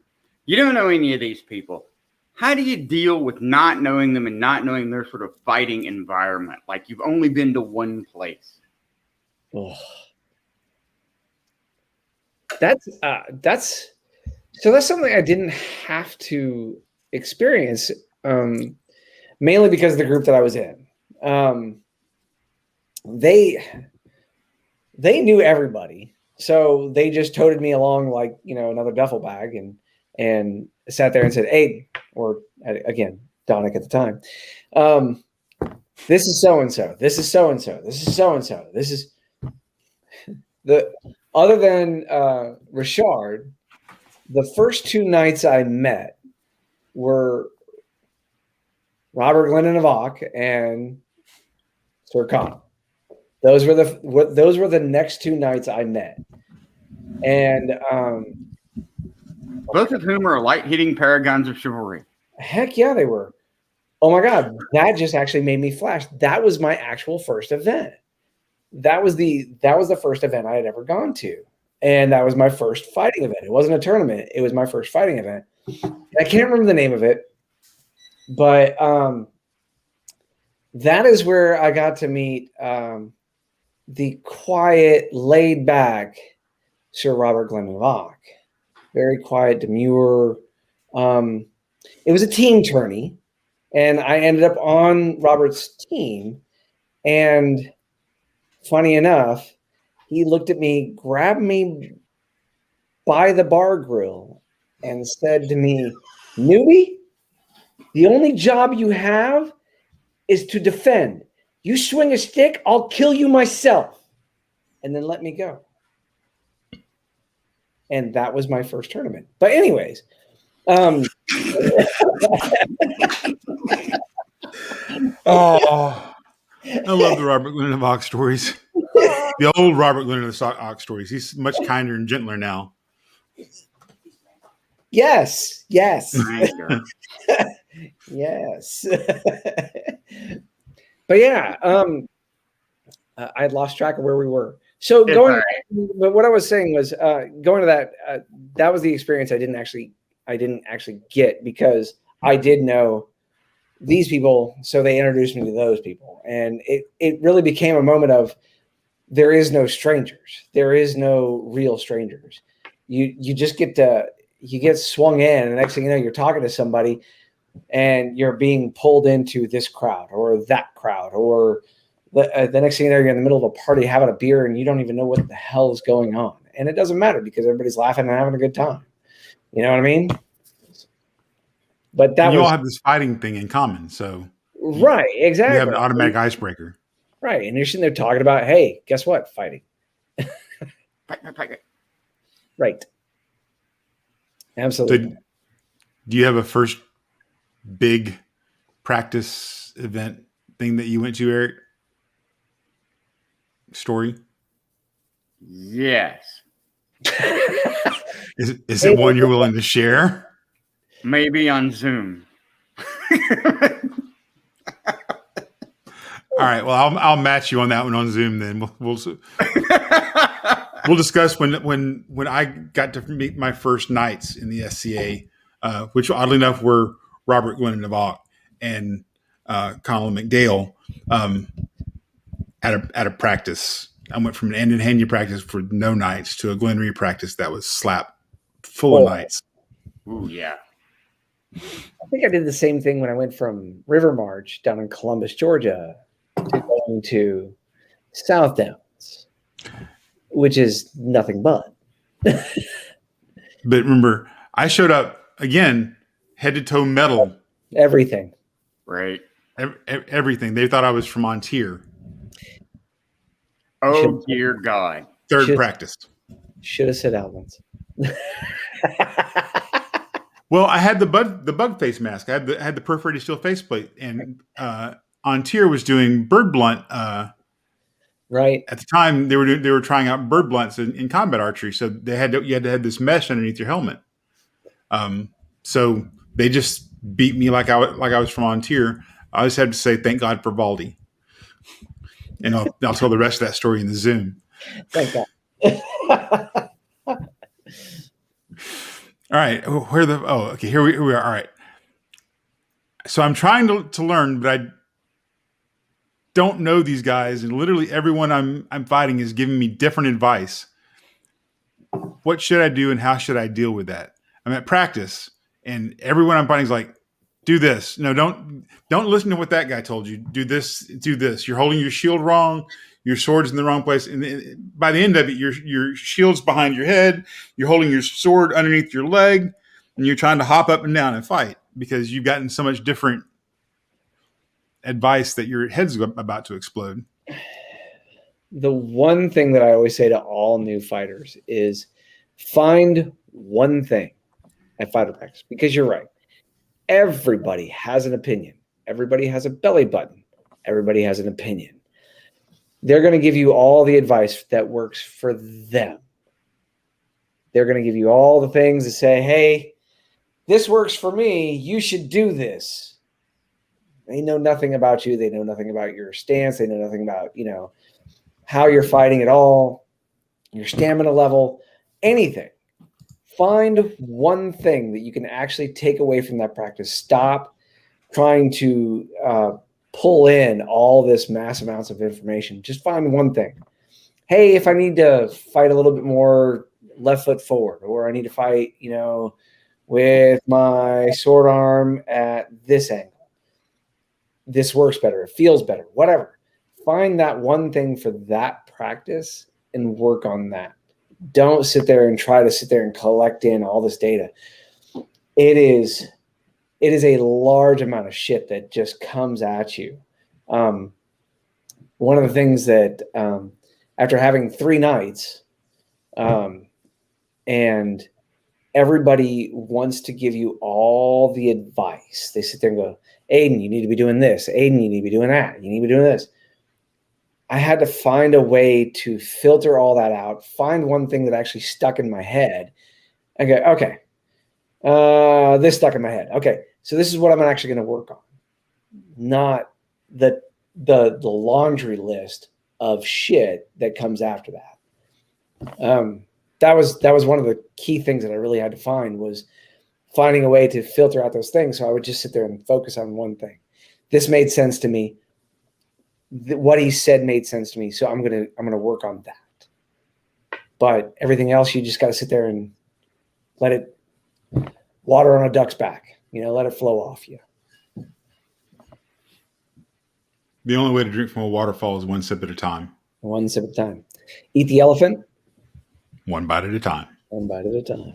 C: You don't know any of these people. How do you deal with not knowing them and not knowing their sort of fighting environment? Like you've only been to one place.
D: Oh. That's something I didn't have to experience, mainly because of the group that I was in. They knew everybody, so they just toted me along like, you know, another duffel bag and sat there and said, "Hey," or again, Donick at the time, "This is so and so. This is so and so. This is so and so. This is the." Other than Richard, the first two knights I met were Robert Glendenavach and Sir Connell. Those were the next two knights I met, and
C: both of whom are light-hitting paragons of chivalry.
D: Heck yeah, they were. Oh my God, that just actually made me flash. That was my actual first event. That was the first event I had ever gone to, and that was my first fighting event. It wasn't a tournament; it was my first fighting event. I can't remember the name of it, but that is where I got to meet the quiet, laid-back Sir Robert Glendenavach. Very quiet, demure. It was a team tourney, and I ended up on Robert's team, and funny enough, he looked at me, grabbed me by the bar grill, and said to me, "Newbie, the only job you have is to defend. You swing a stick, I'll kill you myself." And then let me go. And that was my first tournament. But anyways,
B: Oh, I love the Robert Glendenavach stories. The old Robert Glendenavach stories. He's much kinder and gentler now.
D: Yes. Yes. But yeah, I lost track of where we were. So but what I was saying was going to that. That was the experience I didn't actually get because I did know these people, so they introduced me to those people, and it really became a moment of there is no strangers, there is no real strangers. You just get swung in, and the next thing you know, you're talking to somebody, and you're being pulled into this crowd or that crowd, or the next thing you know, you're in the middle of a party having a beer, and you don't even know what the hell is going on, and it doesn't matter because everybody's laughing and having a good time. You know what I mean? But that
B: And you
D: was
B: all have this fighting thing in common, so
D: right, exactly.
B: you have an automatic icebreaker.
D: Right, and you're sitting there talking about, hey, guess what? Fighting.
C: Fight.
D: Right. Absolutely.
B: So, do you have a first big practice event thing that you went to, Eric? Story?
C: Yes.
B: Is it one you're willing to share?
C: Maybe on Zoom.
B: All right. Well, I'll match you on that one on Zoom. Then we'll discuss when I got to meet my first knights in the SCA, which oddly enough were Robert, Glenn, and Navok, and Colin McDale at a practice. I went from an end-in-hand practice for no knights to a Glen Reed practice that was slap full of knights.
C: Ooh, yeah.
D: I think I did the same thing when I went from River March down in Columbus, Georgia, to going to South Downs, which is nothing but.
B: But remember, I showed up again, head to toe metal.
D: Everything.
C: Right.
B: Everything. They thought I was from Ontier.
C: Oh, dear God.
B: Third practice.
D: Should have said Albans.
B: Well, I had the bug face mask. I had the perforated steel faceplate, and Ontier was doing bird blunt.
D: Right.
B: At the time, they were trying out bird blunts in combat archery, so you had to have this mesh underneath your helmet. So they just beat me like I was from Ontier. I just had to say thank God for Valdi, and I'll tell the rest of that story in the Zoom.
D: Thank God.
B: All right, here we are. All right, so I'm trying to learn, but I don't know these guys, and literally everyone I'm fighting is giving me different advice. What should I do, and how should I deal with that? I'm at practice, and everyone I'm fighting is like, "Do this." No, don't listen to what that guy told you. Do this. Do this. You're holding your shield wrong. Your sword's in the wrong place, and by the end of it, your shield's behind your head. You're holding your sword underneath your leg, and you're trying to hop up and down and fight because you've gotten so much different advice that your head's about to explode.
D: The one thing that I always say to all new fighters is find one thing at fighter practice, because you're right. Everybody has an opinion. Everybody has a belly button. Everybody has an opinion. They're going to give you all the advice that works for them. They're going to give you all the things that say, hey, this works for me. You should do this. They know nothing about you. They know nothing about your stance. They know nothing about, how you're fighting at all, your stamina level, anything. Find one thing that you can actually take away from that practice. Stop trying to pull in all this mass amounts of information. Just find one thing. Hey, if I need to fight a little bit more left foot forward, or I need to fight, with my sword arm at this angle, this works better. It feels better, whatever. Find that one thing for that practice and work on that. Don't sit there and try to sit there and collect in all this data. It is a large amount of shit that just comes at you. One of the things that after having 3 nights, and everybody wants to give you all the advice. They sit there and go, Aidan, you need to be doing this. Aidan, you need to be doing that. You need to be doing this. I had to find a way to filter all that out, find one thing that actually stuck in my head. I go, okay, this stuck in my head. Okay, so this is what I'm actually going to work on, not the laundry list of shit that comes after that. That was one of the key things that I really had to find, was finding a way to filter out those things. So I would just sit there and focus on one thing. This made sense to me. What he said made sense to me. So I'm gonna work on that. But everything else, you just got to sit there and let it water on a duck's back. Let it flow off you.
B: The only way to drink from a waterfall is one sip at a time.
D: One sip at a time. Eat the elephant.
B: One bite at a time.
D: One bite at a time.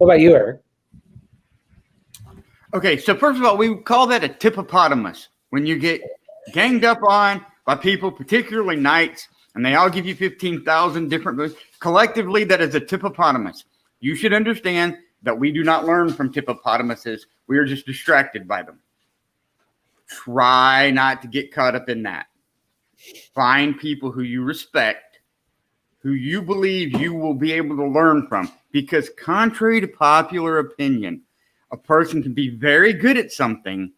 D: What about you, Eric?
C: Okay, so first of all, we call that a tippopotamus. When you get ganged up on by people, particularly knights, and they all give you 15,000 different moves. Collectively, that is a tippopotamus. You should understand that we do not learn from tippopotamuses. We are just distracted by them. Try not to get caught up in that. Find people who you respect, who you believe you will be able to learn from. Because contrary to popular opinion, a person can be very good at something,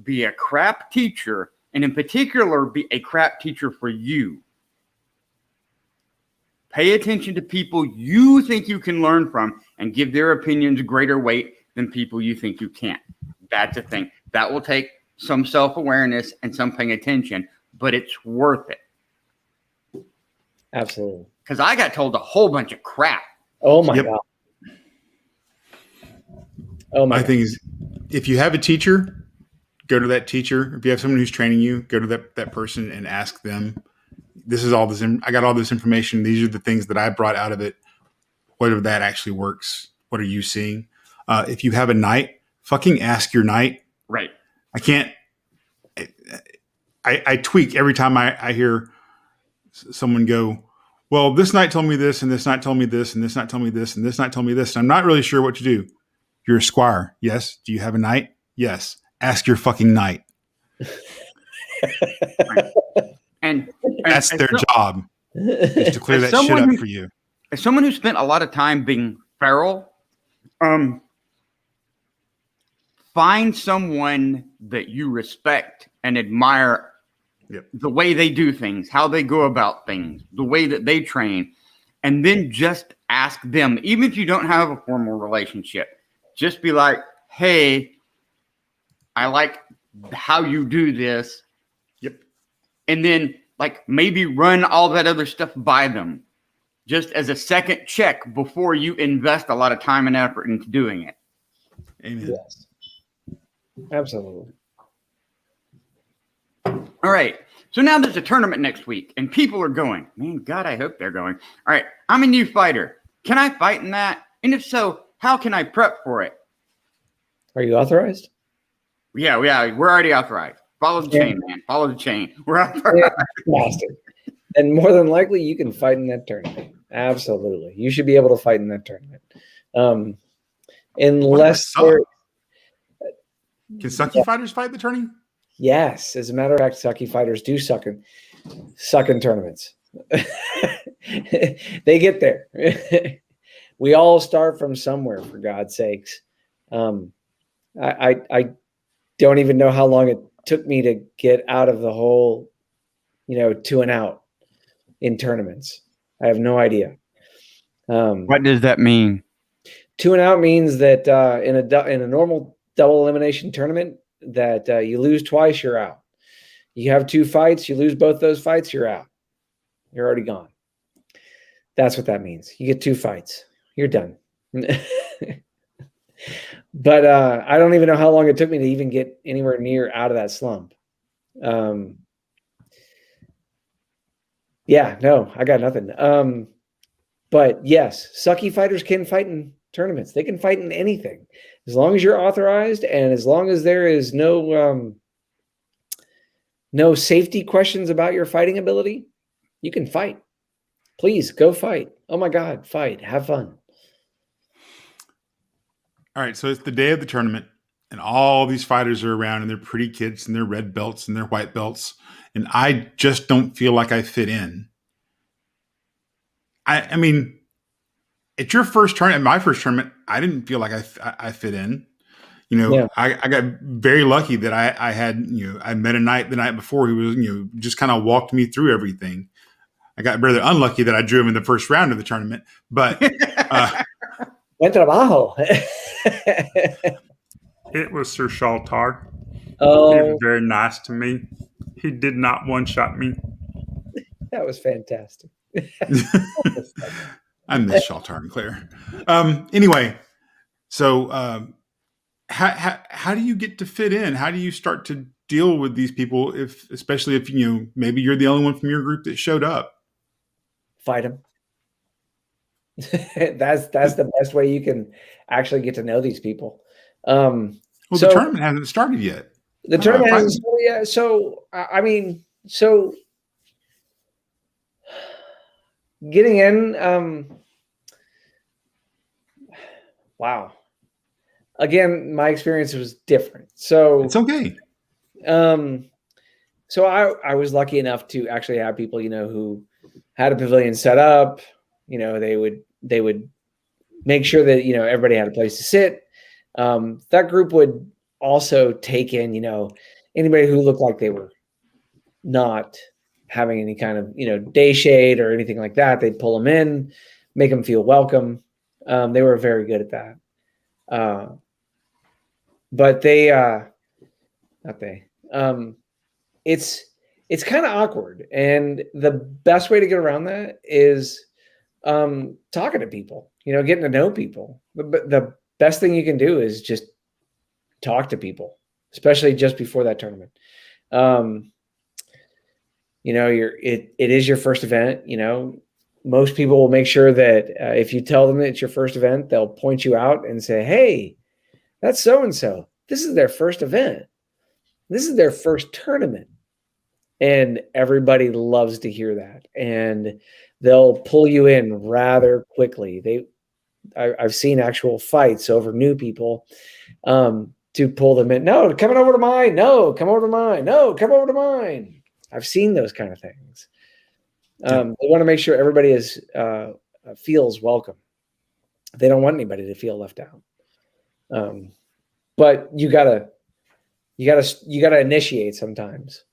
C: be a crap teacher, and in particular, be a crap teacher for you. Pay attention to people you think you can learn from and give their opinions greater weight than people you think you can't. That's a thing. That will take some self-awareness and some paying attention, but it's worth it.
D: Absolutely.
C: Because I got told a whole bunch of crap.
D: Oh, my God. Oh, my
B: My
D: God.
B: thing is, if you have a teacher, go to that teacher. If you have someone who's training you, go to that person and ask them. This is all this. I got all this information. These are the things that I brought out of it. Whether that actually works. What are you seeing? If you have a knight, fucking ask your knight.
C: Right.
B: I can't. I tweak every time I hear someone go, well, this knight told me this, and this knight told me this, and this knight told me this, and this knight told me this. And I'm not really sure what to do. You're a squire. Yes. Do you have a knight? Yes. Ask your fucking knight.
C: And
B: that's their job, is to clear that shit up for you.
C: As someone who spent a lot of time being feral, find someone that you respect and admire.
B: Yep.
C: The way they do things, how they go about things, the way that they train, and then just ask them, even if you don't have a formal relationship, just be like, hey, I like how you do this.
B: Yep.
C: And then like maybe run all that other stuff by them just as a second check before you invest a lot of time and effort into doing it.
B: Amen.
D: Yes. Absolutely.
C: All right. So now there's a tournament next week and people are going. Man, God, I hope they're going. All right. I'm a new fighter. Can I fight in that? And if so, how can I prep for it?
D: Are you authorized?
C: Yeah, we're already authorized. Follow the chain, man. Follow the chain. We're authorized.
D: Fantastic. And more than likely, you can fight in that tournament. Absolutely. You should be able to fight in that tournament. Unless
B: can sucky fighters fight the tourney?
D: Yes, as a matter of fact, sucky fighters do suck in tournaments. They get there. We all start from somewhere, for God's sakes. I don't even know how long it took me to get out of the whole, 2 and out in tournaments. I have no idea.
C: What does that mean?
D: 2 and out means that in a normal double elimination tournament, that you lose twice, you're out. You have 2 fights, you lose both those fights, you're out. You're already gone. That's what that means. You get 2 fights, you're done. But I don't even know how long it took me to even get anywhere near out of that slump. Yeah, no, I got nothing. But yes, sucky fighters can fight in tournaments. They can fight in anything. As long as you're authorized and as long as there is no safety questions about your fighting ability, you can fight. Please go fight. Oh my God, fight. Have fun.
B: All right, so it's the day of the tournament, and all these fighters are around, and they're pretty kids, and they're red belts, and they're white belts, and I just don't feel like I fit in. I mean, at your first tournament, my first tournament, I didn't feel like I fit in.
D: Yeah.
B: I got very lucky that I had, I met a knight the night before who was, just kind of walked me through everything. I got rather unlucky that I drew him in the first round of the tournament, but
D: Buen trabajo.
E: It was Sir Shaltar.
D: Oh,
E: He was very nice to me. He did not one-shot me.
D: that was fantastic.
B: I miss Shaltar and Claire. Anyway, so how do you get to fit in? How do you start to deal with these people, especially if maybe you're the only one from your group that showed up?
D: Fight him. That's the best way you can actually get to know these people.
B: Well,
D: So
B: the tournament hasn't started yet.
D: the tournament hasn't started yet. So I mean, so getting in, wow. Again, my experience was different. So
B: It's okay.
D: So I was lucky enough to actually have people, who had a pavilion set up. They would make sure that, everybody had a place to sit. That group would also take in, anybody who looked like they were not having any kind of, day shade or anything like that. They'd pull them in, make them feel welcome. They were very good at that. But it's kind of awkward. And the best way to get around that is talking to people, getting to know people. The best thing you can do is just talk to people, especially just before that tournament. It is your first event. Most people will make sure that if you tell them it's your first event, they'll point you out and say, hey, that's so-and-so. This is their first event. This is their first tournament. And everybody loves to hear that. And they'll pull you in rather quickly. I've seen actual fights over new people to pull them in. No, coming over to mine. No, come over to mine. No, come over to mine. I've seen those kind of things. They want to make sure everybody feels welcome. They don't want anybody to feel left out. But you gotta initiate sometimes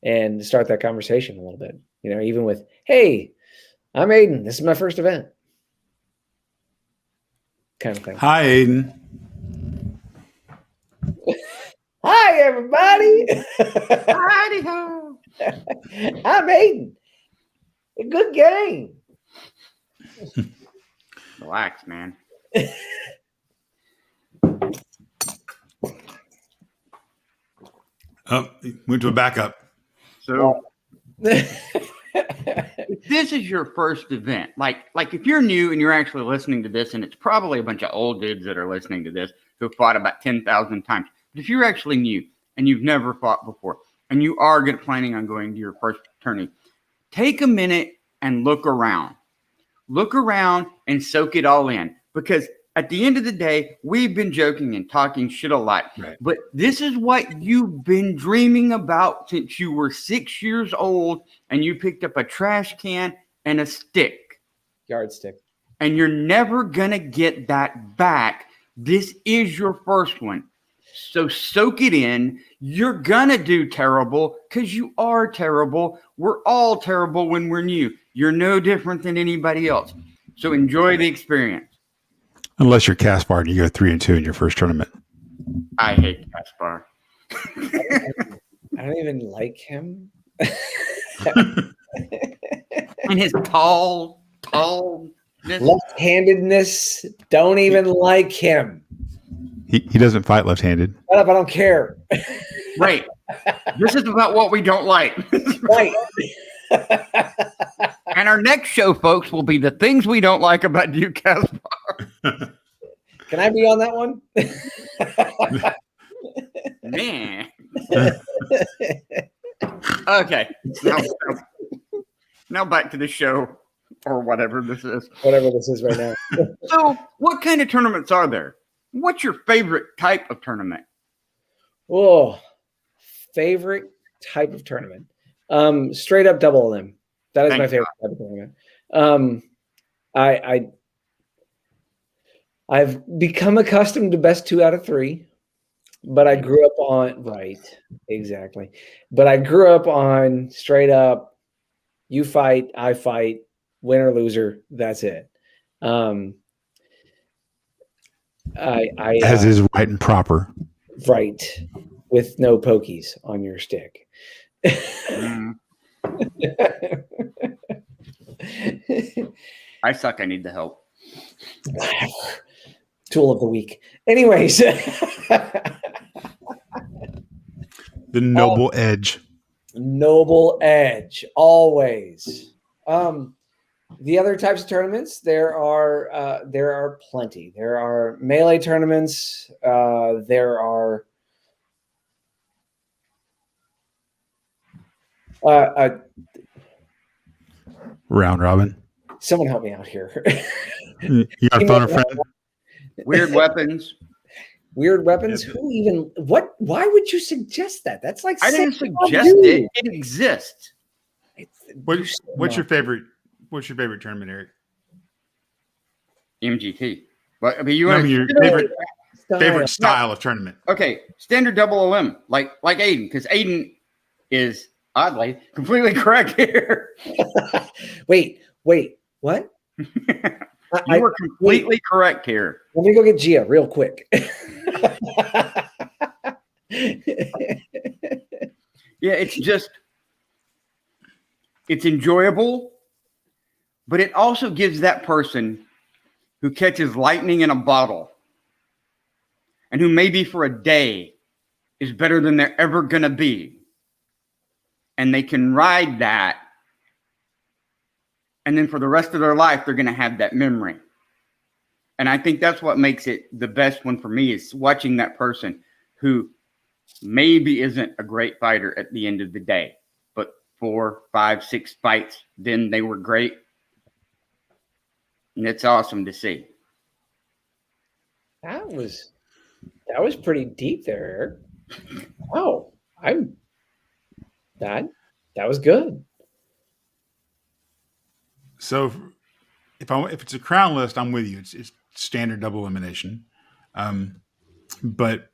D: and start that conversation a little bit. Even with, hey, I'm Aidan. This is my first event. Kind of thing.
B: Hi, Aidan.
D: Hi, everybody.
C: Howdy ho.
D: I'm Aidan. A good game.
C: Relax, man.
B: Oh, went to a backup.
C: So if this is your first event, like if you're new and you're actually listening to this, and it's probably a bunch of old dudes that are listening to this who fought about 10,000 times. But if you're actually new and you've never fought before, and you are planning on going to your first tourney, take a minute and look around. Look around and soak it all in, because at the end of the day, we've been joking and talking shit a lot.
B: Right.
C: But this is what you've been dreaming about since you were 6 years old, and you picked up a trash can and a stick.
D: Yardstick.
C: And you're never going to get that back. This is your first one. So soak it in. You're going to do terrible because you are terrible. We're all terrible when we're new. You're no different than anybody else. So enjoy the experience.
B: Unless you're Caspar and you go 3-2 in your first tournament.
C: I hate Caspar.
D: I don't even like him.
C: And his tall.
D: Left-handedness. Don't even like him.
B: He doesn't fight left-handed.
D: Shut up, I don't care.
C: Right. This is about what we don't like.
D: Right.
C: And our next show, folks, will be the things we don't like about you, Caspar.
D: Can I be on that one?
C: Man. Okay. Now back to the show, or whatever this is.
D: Whatever this is right now.
C: So, what kind of tournaments are there? What's your favorite type of tournament?
D: Oh, favorite type of tournament. Straight up double limb. That is my favorite type of tournament. I've become accustomed to best 2 out of 3, but I grew up on exactly. But I grew up on straight up. You fight, I fight, winner loser. That's it.
B: As is right and proper.
D: Right, with no pokies on your stick.
C: I suck. I need the help.
D: Tool of the week. Anyways.
B: The noble edge.
D: Noble edge. Always. The other types of tournaments, there are plenty. There are melee tournaments. There are
B: Round robin.
D: someone help me out here.
B: You got a phone a friend?
C: Weird weapons.
D: Weird weapons. Who even? What? Why would you suggest that? That's like
C: I didn't
D: saying,
C: suggest it. It exists.
B: What's your favorite? What's your favorite tournament, Eric?
C: MGT. But I mean,
B: Your favorite style of tournament.
C: Okay, standard double LM, like Aidan, because Aidan is oddly completely correct here.
D: Wait, what?
C: You were completely correct here.
D: Let me go get Gia real quick.
C: Yeah, it's enjoyable, but it also gives that person who catches lightning in a bottle and who maybe for a day is better than they're ever going to be. And they can ride that. And then for the rest of their life, they're going to have that memory. And I think that's what makes it the best one for me, is watching that person who maybe isn't a great fighter at the end of the day, but 4, 5, 6 fights, then they were great. And it's awesome to see.
D: That was pretty deep there, Eric. Oh, that was good.
B: So if it's a crown list, I'm with you. It's standard double elimination. But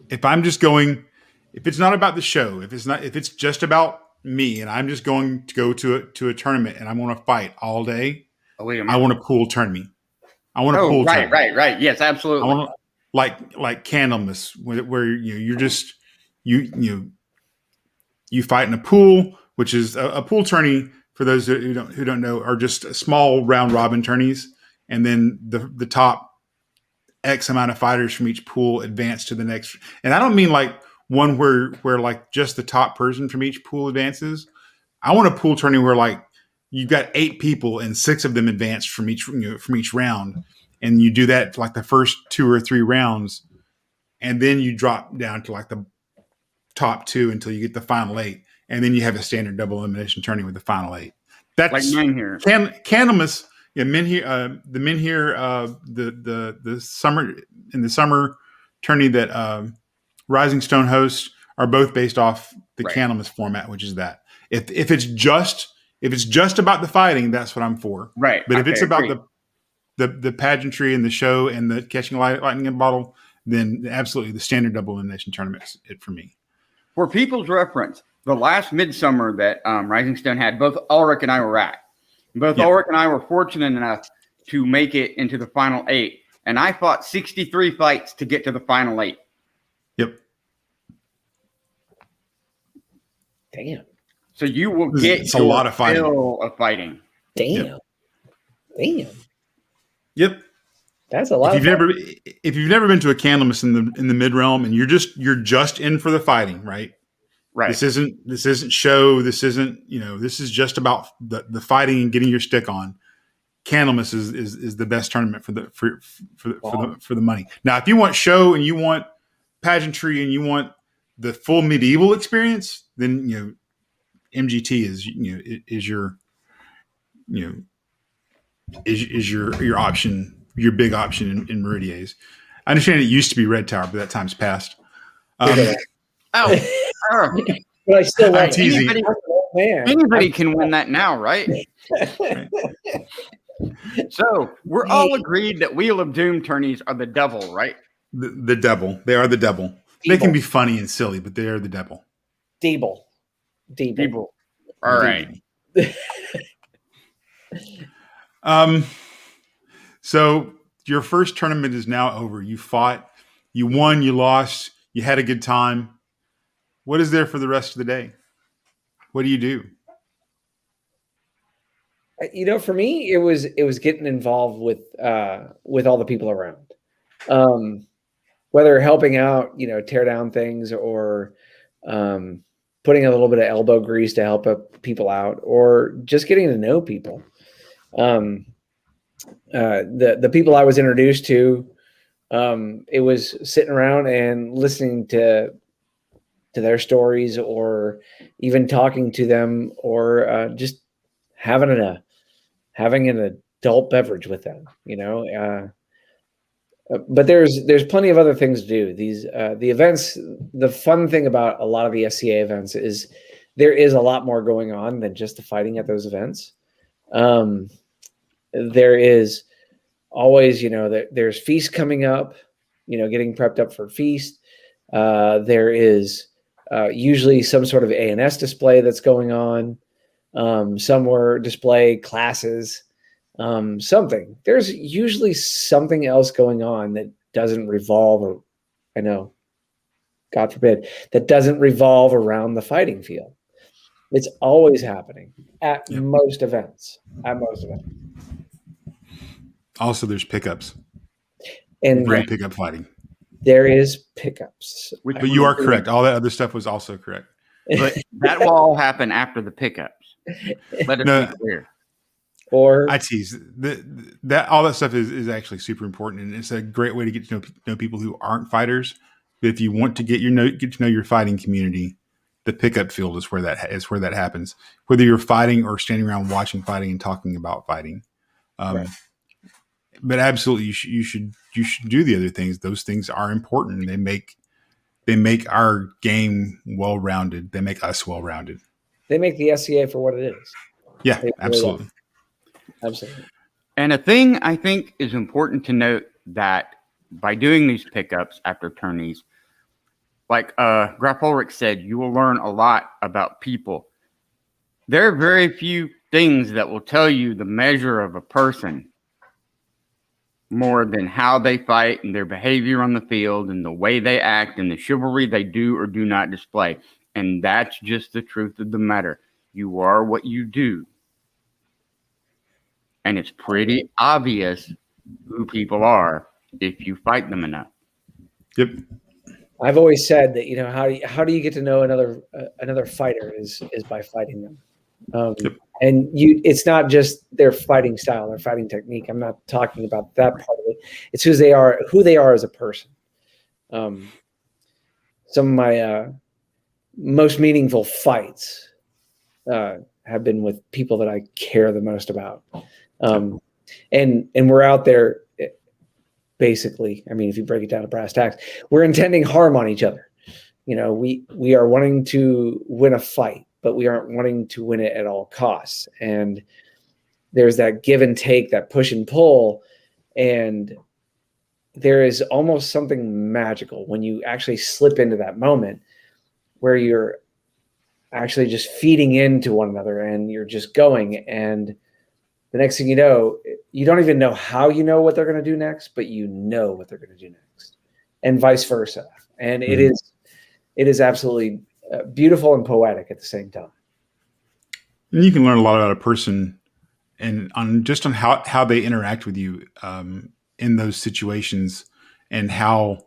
B: if I'm just going, if it's not about the show, if it's just about me and I'm just going to go to a tournament and I want to fight all day, I want a pool tournament. I want a pool tournament.
C: Right. Yes, absolutely.
B: I want like Candlemas, where you fight in a pool, which is a pool tourney. For those who don't know, are just small round robin tourneys, and then the top X amount of fighters from each pool advance to the next. And I don't mean like one where like just the top person from each pool advances. I want a pool tourney where like you've got 8 people and 6 of them advance from each round, and you do that for like the first 2 or 3 rounds, and then you drop down to like the top 2 until you get the final 8. And then you have a standard double elimination tourney with the final 8. That's
C: like men here.
B: Candlemas, men here. The men here. The summer tourney that Rising Stone hosts are both based off the Candlemas format, which is that. If it's just about the fighting, that's what I'm for.
C: Right.
B: But if it's about the pageantry and the show and the catching lightning in a bottle, then absolutely the standard double elimination tournament is it for me.
C: For people's reference, the last midsummer that Rising Stone had, both Ulrich and I were at. Both Ulrich and I were fortunate enough to make it into the final 8. And I fought 63 fights to get to the final 8.
B: Yep.
D: Damn.
C: So you will get
B: a lot of fighting.
C: Fill of fighting.
D: Damn.
B: Yep.
D: That's a lot.
B: If you've never been to a Candlemas in the mid realm and you're just in for the fighting, right?
C: Right.
B: This isn't show. This isn't, this is just about the fighting and getting your stick on. Candlemas is the best tournament for the money. Now, if you want show and you want pageantry and you want the full medieval experience, then MGT is your option, your big option in Meridiers. I understand it used to be Red Tower, but that time's passed.
D: But I still like
B: teasing.
C: Anybody can win that now, right? So we're all agreed that Wheel of Doom tourneys are the devil, right?
B: The devil. They are the devil. They can be funny and silly, but they are the devil.
D: Deeble.
C: All right.
B: So your first tournament is now over. You fought, you won, you lost, you had a good time. What is there for the rest of the day? What do you do?
D: For me, it was getting involved with all the people around, whether helping out, tear down things, or putting a little bit of elbow grease to help people out, or just getting to know people. The people I was introduced to, it was sitting around and listening to their stories, or even talking to them, or just having an adult beverage with them, but there's plenty of other things to do. The events, the fun thing about a lot of the SCA events is there is a lot more going on than just the fighting at those events. There is always, there's feast coming up, getting prepped up for feast. There is usually some sort of A&S display that's going on. Somewhere display classes, something. There's usually something else going on that doesn't revolve, or I know, God forbid, that doesn't revolve around the fighting field. It's always happening at most events.
B: Also, there's pickups
D: And
B: great pickup fighting.
D: There is pickups.
B: But you are correct. All that other stuff was also correct.
C: But that will all happen after the pickups. Let us be clear.
D: Or
B: I tease that all that stuff is actually super important, and it's a great way to get to know people who aren't fighters. But if you want to get to know your fighting community, the pickup field is where that happens. Whether you're fighting or standing around watching fighting and talking about fighting,
D: right.
B: But absolutely, you should do the other things. Those things are important. They make our game well rounded. They make us well rounded.
D: They make the SCA for what it is.
B: Yeah, absolutely.
D: Absolutely.
C: And a thing I think is important to note, that by doing these pickups after tourneys, like Graf Ulrich said, you will learn a lot about people. There are very few things that will tell you the measure of a person more than how they fight and their behavior on the field and the way they act and the chivalry they do or do not display. And that's just the truth of the matter. You are what you do. And it's pretty obvious who people are if you fight them enough.
B: Yep.
D: I've always said that, how do you get to know another fighter is by fighting them.
B: Yep.
D: And it's not just their fighting style, their fighting technique. I'm not talking about that part of it. It's who they are as a person. Some of my most meaningful fights have been with people that I care the most about. And we're out there, basically, I mean, if you break it down to brass tacks, we're intending harm on each other. We are wanting to win a fight, but we aren't wanting to win it at all costs. And there's that give and take, that push and pull. And there is almost something magical when you actually slip into that moment where you're actually just feeding into one another and you're just going. And the next thing you know, you don't even know how you know what they're going to do next, but you know what they're going to do next, and vice versa. And it is absolutely beautiful and poetic at the same time.
B: And you can learn a lot about a person and on how they interact with you in those situations, and how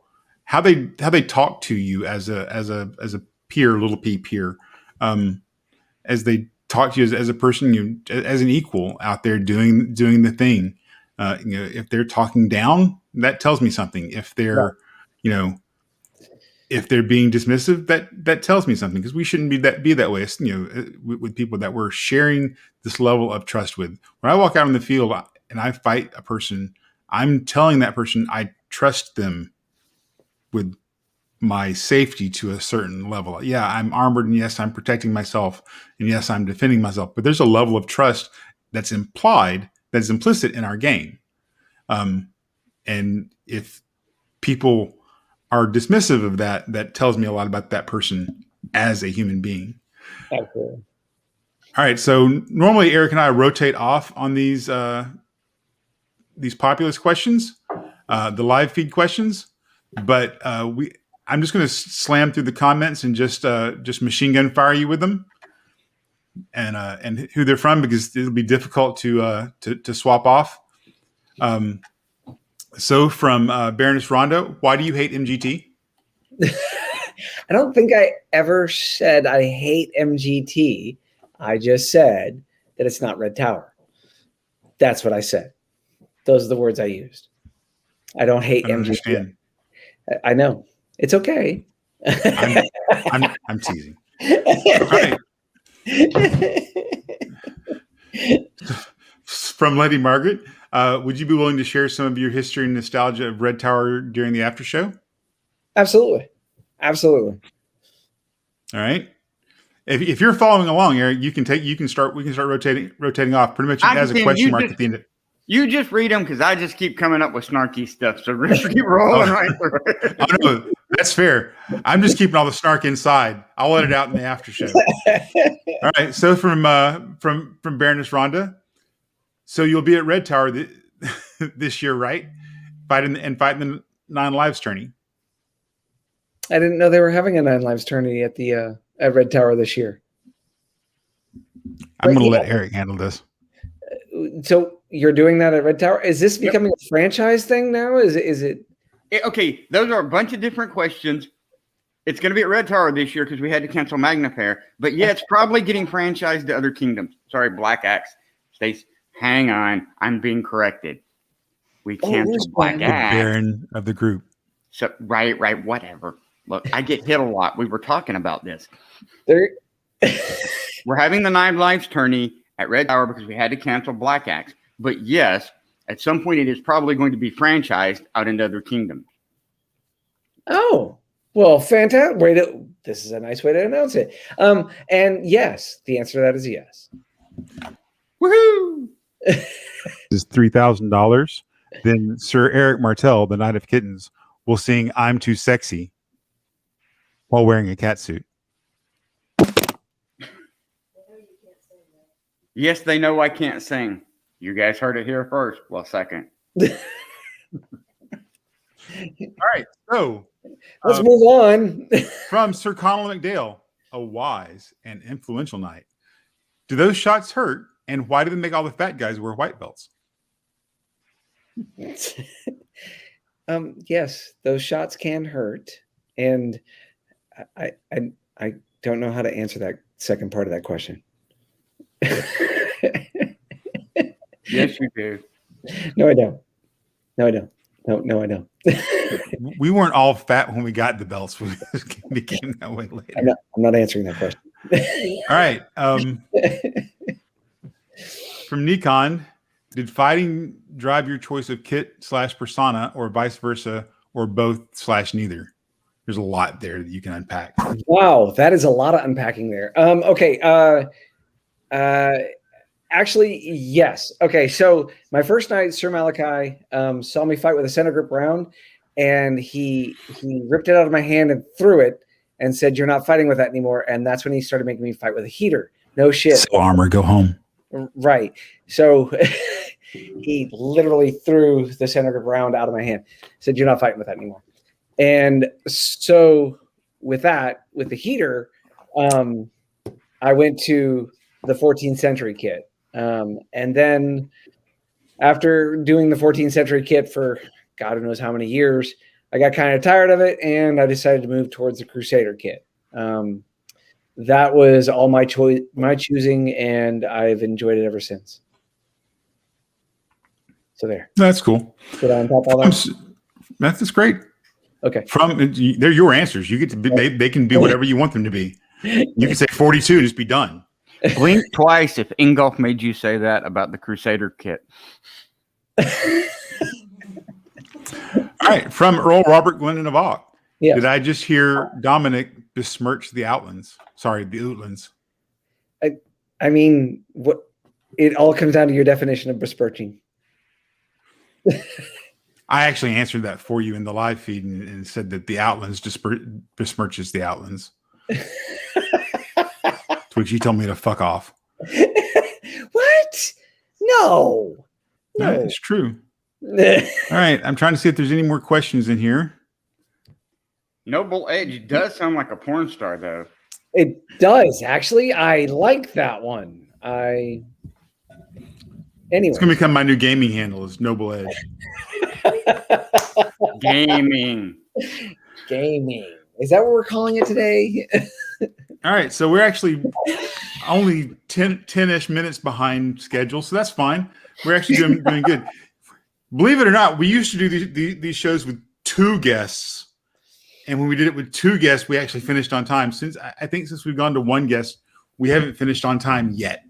B: they talk to you as a peer, little p peer, as they talk to you as a person, as an equal out there doing the thing. If they're talking down, that tells me something. If they're, if they're being dismissive, that tells me something, because we shouldn't be that way. With people that we're sharing this level of trust with. When I walk out in the field and I fight a person, I'm telling that person I trust them with my safety to a certain level. Yeah, I'm armored, and yes, I'm protecting myself, and yes, I'm defending myself. But there's a level of trust that's implicit in our game. And if people are dismissive of that, that tells me a lot about that person as a human being.
D: Absolutely.
B: All right. So normally Erik and I rotate off on these populist questions, the live feed questions, but I'm just going to slam through the comments and just machine gun fire you with them, and who they're from, because it'll be difficult to swap off. So from Baroness Rondo, why do you hate MGT?
D: I don't think I ever said I hate MGT. I just said that it's not Red Tower. That's what I said. Those are the words I used. I don't hate
B: I don't
D: MGP.
B: understand.
D: I know. It's okay.
B: I'm teasing. All right. From Lady Margaret, would you be willing to share some of your history and nostalgia of Red Tower during the after show?
D: Absolutely. Absolutely.
B: All right. If you're following along, Eric, we can start rotating off. Pretty much as a question mark at the end.
C: You just read them because I just keep coming up with snarky stuff. So just keep rolling right through it.
B: Oh, no, that's fair. I'm just keeping all the snark inside. I'll let it out in the after show. All right. So from Baroness Rhonda, so you'll be at Red Tower this year, right? Fighting the 9 Lives tourney.
D: I didn't know they were having a 9 Lives tourney at Red Tower this year.
B: I'm going to let Erik handle this.
D: So you're doing that at Red Tower? Is this becoming a franchise thing now? Is it?
C: Okay, those are a bunch of different questions. It's going to be at Red Tower this year because we had to cancel Magna Fair. But yeah, it's probably getting franchised to other kingdoms. Sorry, Black Axe. Stace, hang on. I'm being corrected. We canceled Black Axe.
B: The Baron of the group.
C: So, right, whatever. Look, I get hit a lot. We were talking about this. We're having the 9 Lives tourney at Red Tower because we had to cancel Black Axe. But yes, at some point it is probably going to be franchised out into other kingdoms.
D: Oh, well, fantastic. This is a nice way to announce it. And yes, the answer to that is yes.
C: Woohoo!
B: Is $3,000. Then Sir Erik Martell, the Knight of Kittens, will sing "I'm Too Sexy" while wearing a catsuit.
C: Yes, they know I can't sing. You guys heard it here first. Well, second.
B: All right, so
D: let's move on.
B: From Sir Connell McDale, a wise and influential knight. Do those shots hurt? And why do they make all the fat guys wear white belts?
D: Yes, those shots can hurt. And I don't know how to answer that second part of that question.
C: Yes, you do.
D: No, I don't. No, I don't.
B: We weren't all fat when we got the belts. We became that way later.
D: I'm not answering that question.
B: All right. From Nikon, did fighting drive your choice of kit/persona, or vice versa, or both/neither? There's a lot there that you can unpack.
D: Wow, that is a lot of unpacking there. Okay. Actually, yes. Okay, so my first night, Sir Malachi saw me fight with a center grip round, and he ripped it out of my hand and threw it and said, "You're not fighting with that anymore." And that's when he started making me fight with a heater. No shit.
B: So armor, go home.
D: Right. So he literally threw the center grip round out of my hand. Said, "You're not fighting with that anymore." And so with the heater, I went to the 14th century kit. And then after doing the 14th century kit for God knows how many years, I got kind of tired of it, and I decided to move towards the Crusader kit. That was all my choosing, and I've enjoyed it ever since. So there.
B: That's cool.
D: Did I untap all that?
B: That's great.
D: Okay.
B: They're your answers. You get to be, they can be whatever you want them to be. You can say 42 and just be done.
C: Blink twice if Ingolf made you say that about the Crusader kit.
B: All right. From Earl Robert Glennon of Auk.
D: Yeah.
B: Did I just hear Dominic besmirch the Outlands? Sorry, the Outlands.
D: I mean, what? It all comes down to your definition of besmirching.
B: I actually answered that for you in the live feed and said that the Outlands besmirches the Outlands. To which you told me to fuck off.
D: What? No.
B: It's true. All right. I'm trying to see if there's any more questions in here.
C: Noble Edge does sound like a porn star, though.
D: It does, actually. I like that one. Anyway.
B: It's going to become my new gaming handle is Noble Edge.
C: Gaming.
D: Is that what we're calling it today?
B: All right, so we're actually only 10-ish minutes behind schedule, so that's fine. We're actually doing good. Believe it or not, we used to do these shows with 2 guests, and when we did it with 2 guests, we actually finished on time. I think since we've gone to 1 guest, we haven't finished on time yet.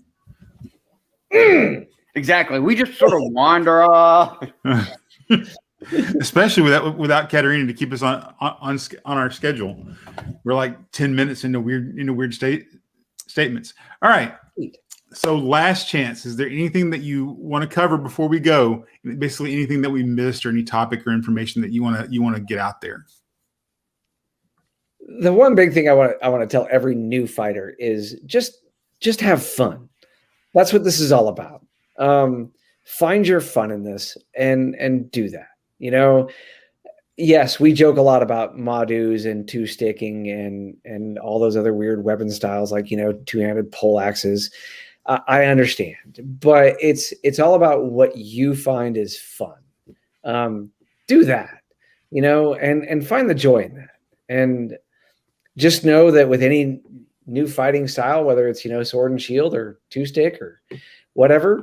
C: Exactly. We just sort of wander off.
B: Especially without Katerina to keep us on our schedule. We're like 10 minutes into weird statements. All right. So last chance. Is there anything that you want to cover before we go? Basically anything that we missed or any topic or information that you want to get out there?
D: The one big thing I want to tell every new fighter is just have fun. That's what this is all about. Find your fun in this and do that. You know, yes, we joke a lot about Madus and two-sticking and all those other weird weapon styles like, two-handed pole axes. I understand, but it's all about what you find is fun. Do that, and find the joy in that. And just know that with any new fighting style, whether it's, sword and shield or two-stick or whatever,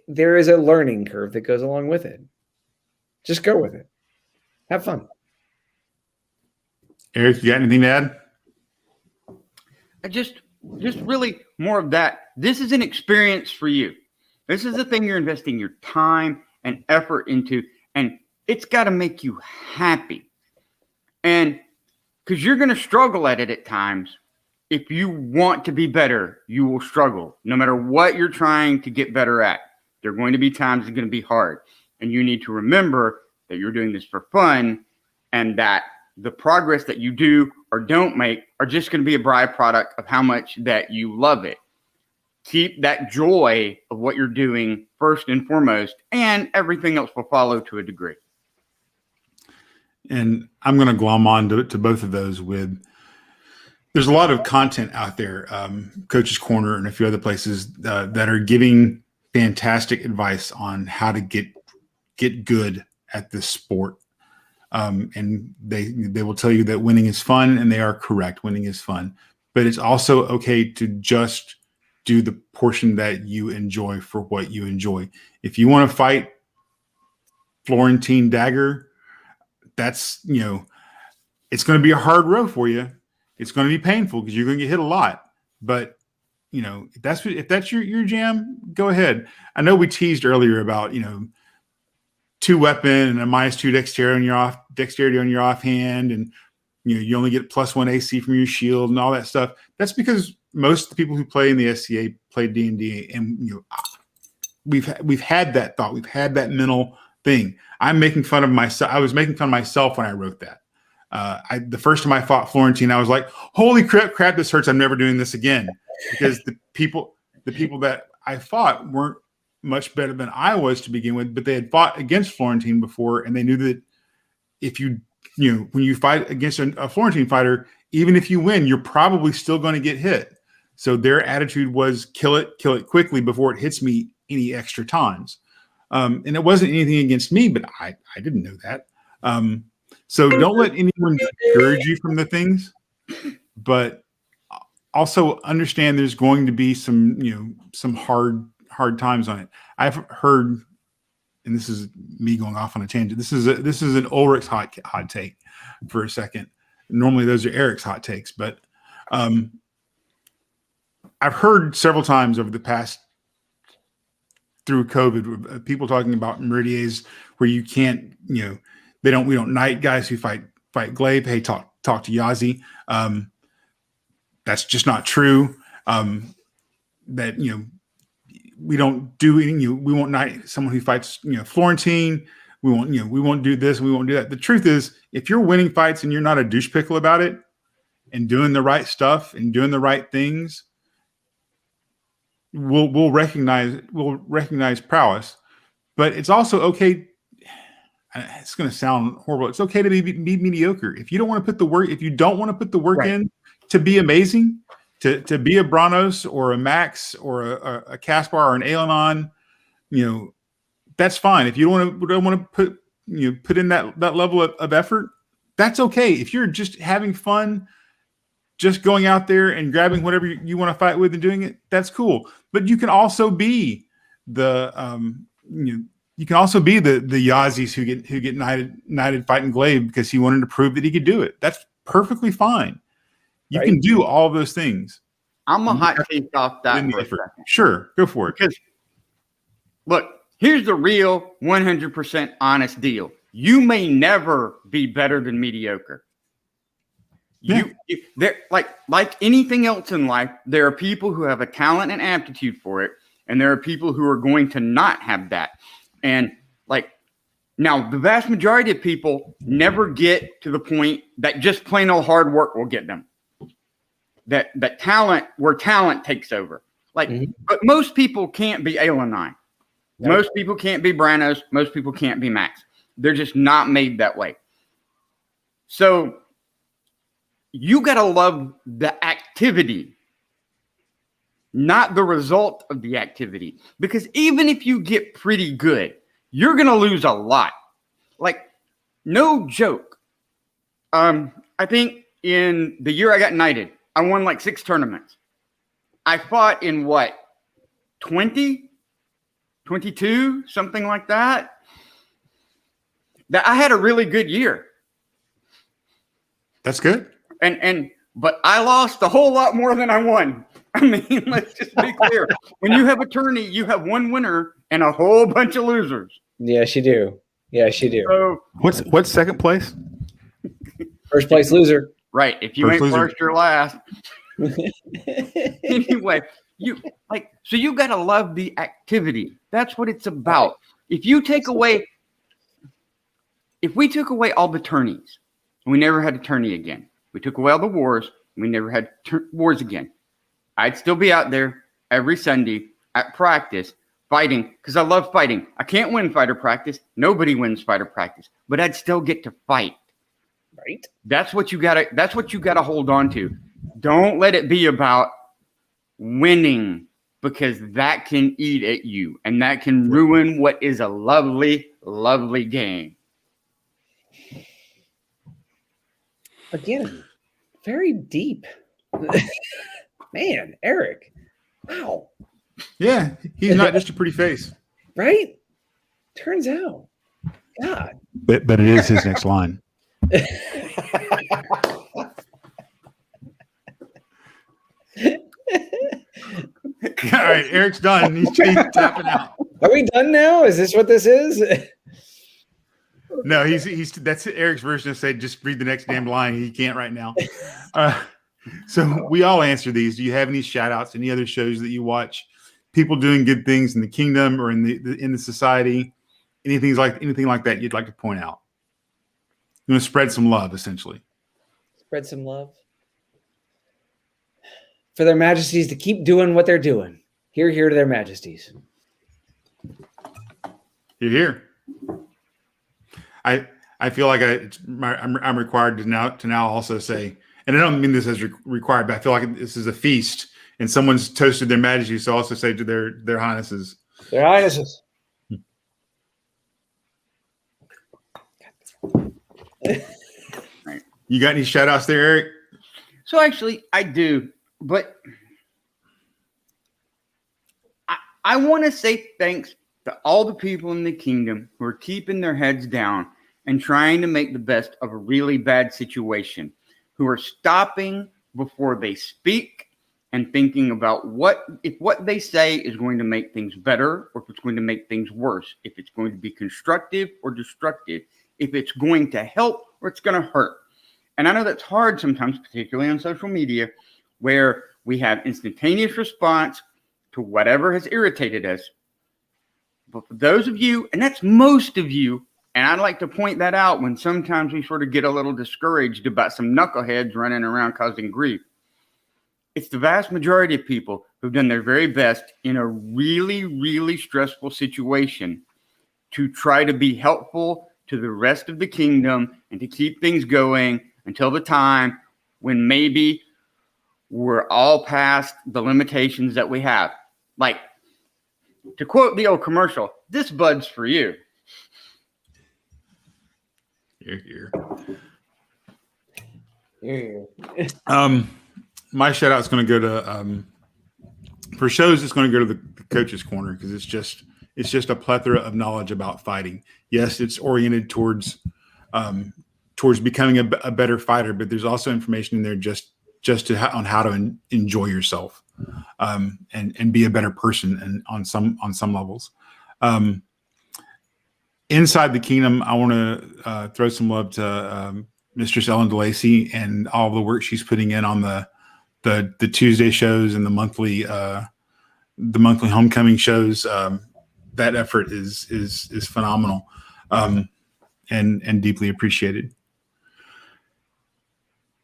D: there is a learning curve that goes along with it. Just go with it. Have fun.
B: Erik, you got anything to add?
C: Just really more of that. This is an experience for you. This is the thing you're investing your time and effort into, and it's got to make you happy. And because you're going to struggle at it at times. If you want to be better, you will struggle. No matter what you're trying to get better at, there are going to be times it's going to be hard. And you need to remember that you're doing this for fun and that the progress that you do or don't make are just going to be a byproduct of how much that you love it. Keep that joy of what you're doing first and foremost, and everything else will follow to a degree.
B: And I'm going to glom on to both of those there's a lot of content out there, Coach's Corner and a few other places that are giving fantastic advice on how to get good at this sport. And they will tell you that winning is fun, and they are correct. Winning is fun, but it's also okay to just do the portion that you enjoy for what you enjoy. If you want to fight Florentine dagger, that's, it's going to be a hard road for you. It's going to be painful because you're going to get hit a lot, but if that's your jam, go ahead. I know we teased earlier about, 2 weapon and a -2 dexterity on your offhand. And, you only get +1 AC from your shield and all that stuff. That's because most of the people who play in the SCA play D&D, and we've had that thought. We've had that mental thing. I'm making fun of myself. I was making fun of myself when I wrote that. The first time I fought Florentine, I was like, holy crap, this hurts. I'm never doing this again. Because the people that I fought weren't much better than I was to begin with, but they had fought against Florentine before, and they knew that if when you fight against a Florentine fighter, even if you win, you're probably still going to get hit. So their attitude was kill it quickly before it hits me any extra times. And it wasn't anything against me, but I didn't know that. So don't let anyone discourage you from the things, but also understand there's going to be some hard times on it. I've heard, and this is me going off on a tangent. This is an Ulrich's hot take for a second. Normally those are Erik's hot takes, but I've heard several times over the past through COVID, people talking about Meridiers where you can't, we don't knight guys who fight glaive. Hey, talk to Yazi. That's just not true. That, we don't do anything. We won't knight someone who fights, Florentine. We won't do this. We won't do that. The truth is, if you're winning fights and you're not a douche pickle about it and doing the right stuff and doing the right things, we'll recognize prowess. But it's also okay. It's going to sound horrible. It's okay to be mediocre. If you don't want to put the work,
C: Right.
B: in to be amazing, to be a Branos or a Max or a Caspar or an Alanon, that's fine. If you don't want to put in that level of effort, that's okay. If you're just having fun, just going out there and grabbing whatever you want to fight with and doing it, that's cool. But you can also be the you can also be the Yazis who get knighted fighting Glaive because he wanted to prove that he could do it. That's perfectly fine. You can do all of those things.
C: I'm a hot take off that for a second.
B: Sure, go for it.
C: Because look, here's the real 100% honest deal. You may never be better than mediocre. There, like anything else in life, there are people who have a talent and aptitude for it, and there are people who are going to not have that. And like now, the vast majority of people never get to the point that just plain old hard work will get them. That talent, where talent takes over. Like, but most people can't be Aelinine. No. Most people can't be Branos. Most people can't be Max. They're just not made that way. So you got to love the activity, not the result of the activity. Because even if you get pretty good, you're going to lose a lot. Like, no joke. I think in the year I got knighted, I won like 6 tournaments. I fought in what, 20, 22, something like that. That I had a really good year.
B: That's good.
C: But I lost a whole lot more than I won. I mean, let's just be clear. When you have a tourney, you have one winner and a whole bunch of losers.
D: Yes, you do. Yes, you do.
C: So,
B: what's second place?
D: First place loser.
C: Right. If you ain't first, you're last. Anyway, so you got to love the activity. That's what it's about. If we took away all the tourneys, we never had a tourney again. We took away all the wars, we never had wars again. I'd still be out there every Sunday at practice fighting because I love fighting. I can't win fighter practice. Nobody wins fighter practice, but I'd still get to fight.
D: Right.
C: That's what you gotta hold on to. Don't let it be about winning, because that can eat at you and that can ruin what is a lovely, lovely game.
D: Again, very deep. Man, Erik. Wow.
B: Yeah, he's not just a pretty face.
D: Right? Turns out. God.
B: But it is his next line. All right, Erik's done. He's tapping out.
D: Are we done now? Is this what this is?
B: No, he's that's Erik's version of say just read the next damn line. He can't right now. So we all answer these. Do you have any shout outs, any other shows that you watch? People doing good things in the kingdom or in the society? Anything like that you'd like to point out? You want to spread some love, essentially.
D: Spread some love. For their majesties to keep doing what they're doing. Hear to their majesties.
B: You're here. I feel like I'm required to now also say, and I don't mean this as required, but I feel like this is a feast and someone's toasted their majesty, so also say to their highnesses.
D: Their highnesses.
B: You got any shout outs there, Erik?
C: So actually I do, but I want to say thanks to all the people in the kingdom who are keeping their heads down and trying to make the best of a really bad situation, who are stopping before they speak and thinking about if what they say is going to make things better or if it's going to make things worse, if it's going to be constructive or destructive, if it's going to help or it's going to hurt. And I know that's hard sometimes, particularly on social media, where we have instantaneous response to whatever has irritated us. But for those of you, and that's most of you, and I'd like to point that out when sometimes we sort of get a little discouraged about some knuckleheads running around causing grief. It's the vast majority of people who've done their very best in a really, really stressful situation to try to be helpful to the rest of the kingdom and to keep things going until the time when maybe we're all past the limitations that we have. Like, to quote the old commercial, this bud's for you.
B: Here.
D: Here.
B: my shout out is going to go to for shows. It's going to go to the Coach's Corner because it's just a plethora of knowledge about fighting. Yes, it's oriented towards becoming a better fighter, but there's also information in there just on how to enjoy yourself and be a better person and on some levels. Inside the Kingdom, I want to throw some love to Mistress Ellen DeLacy and all the work she's putting in on the Tuesday shows and the monthly homecoming shows. That effort is phenomenal and deeply appreciated.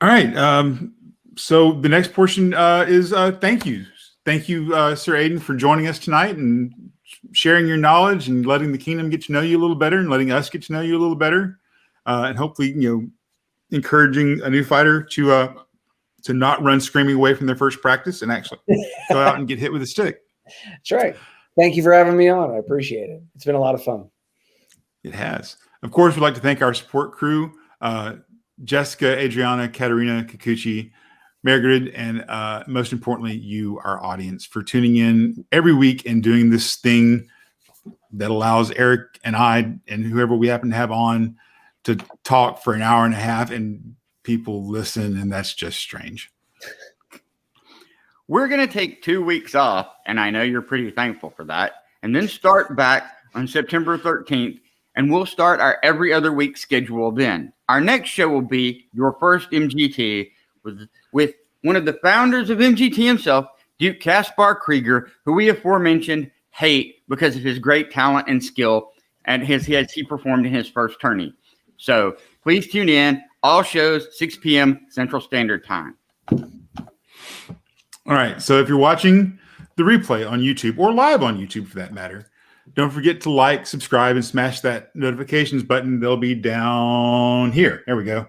B: All right. So the next portion is thank yous. Thank you, Sir Aidan, for joining us tonight and sharing your knowledge and letting the Kingdom get to know you a little better and letting us get to know you a little better. And hopefully, encouraging a new fighter to not run screaming away from their first practice and actually go out and get hit with a stick.
D: That's right. Thank you for having me on. I appreciate it. It's been a lot of fun.
B: It has. Of course, we'd like to thank our support crew, Jessica, Adriana, Katerina, Kikuchi, Margaret, and most importantly, you, our audience, for tuning in every week and doing this thing that allows Erik and I and whoever we happen to have on to talk for an hour and a half and people listen, and that's just strange.
C: We're going to take 2 weeks off, and I know you're pretty thankful for that, and then start back on September 13th, and we'll start our every other week schedule then. Our next show will be Your First MGT with one of the founders of MGT himself, Duke Kaspar Krieger, who we aforementioned hate because of his great talent and skill and as he performed in his first tourney. So please tune in. All shows 6 p.m. Central Standard Time.
B: All right. So if you're watching the replay on YouTube or live on YouTube for that matter, don't forget to like, subscribe, and smash that notifications button. They'll be down here. There we go.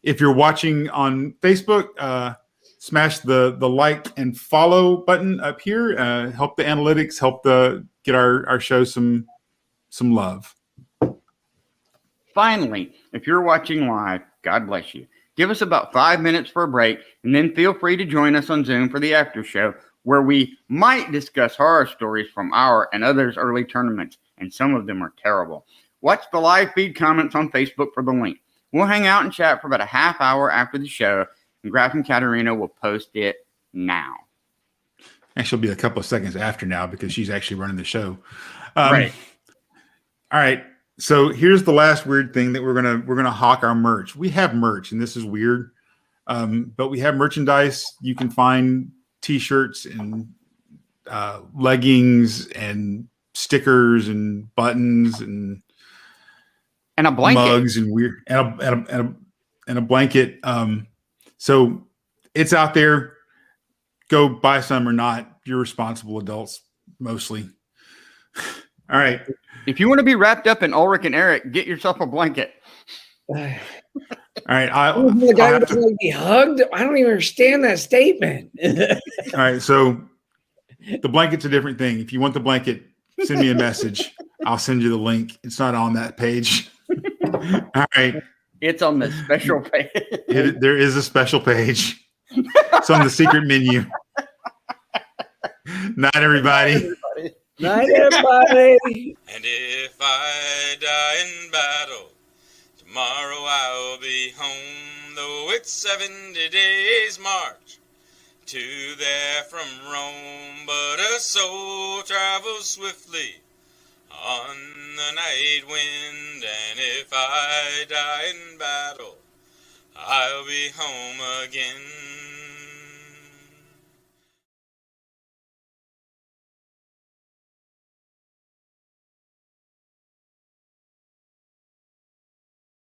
B: If you're watching on Facebook, smash the like and follow button up here. Help the analytics, help get our show some love.
C: Finally, if you're watching live, God bless you. Give us about 5 minutes for a break, and then feel free to join us on Zoom for the after show, where we might discuss horror stories from our and others' early tournaments, and some of them are terrible. Watch the live feed comments on Facebook for the link. We'll hang out and chat for about a half hour after the show, and Graf and Katerina will post it now.
B: Actually, it'll be a couple of seconds after now because she's actually running the show.
C: Right.
B: All right. So here's the last weird thing that we're gonna hawk our merch. We have merch, and this is weird, but we have merchandise. You can find T-shirts and leggings and stickers and buttons and
C: a blanket,
B: mugs and weird and a blanket. So it's out there. Go buy some or not. You're responsible adults mostly. All right.
C: If you want to be wrapped up in Ulrich and Erik, get yourself a blanket.
B: All right.
D: The guy would like be hugged. I don't even understand that statement.
B: All right. So the blanket's a different thing. If you want the blanket, send me a message. I'll send you the link. It's not on that page. All right.
C: It's on the special page.
B: There is a special page. It's on the secret menu. Night, everybody.
D: Night, everybody.
A: And if I die in battle, tomorrow I'll be home, though it's 70 days march to there from Rome. But a soul travels swiftly on the night wind, and if I die in battle, I'll be home again.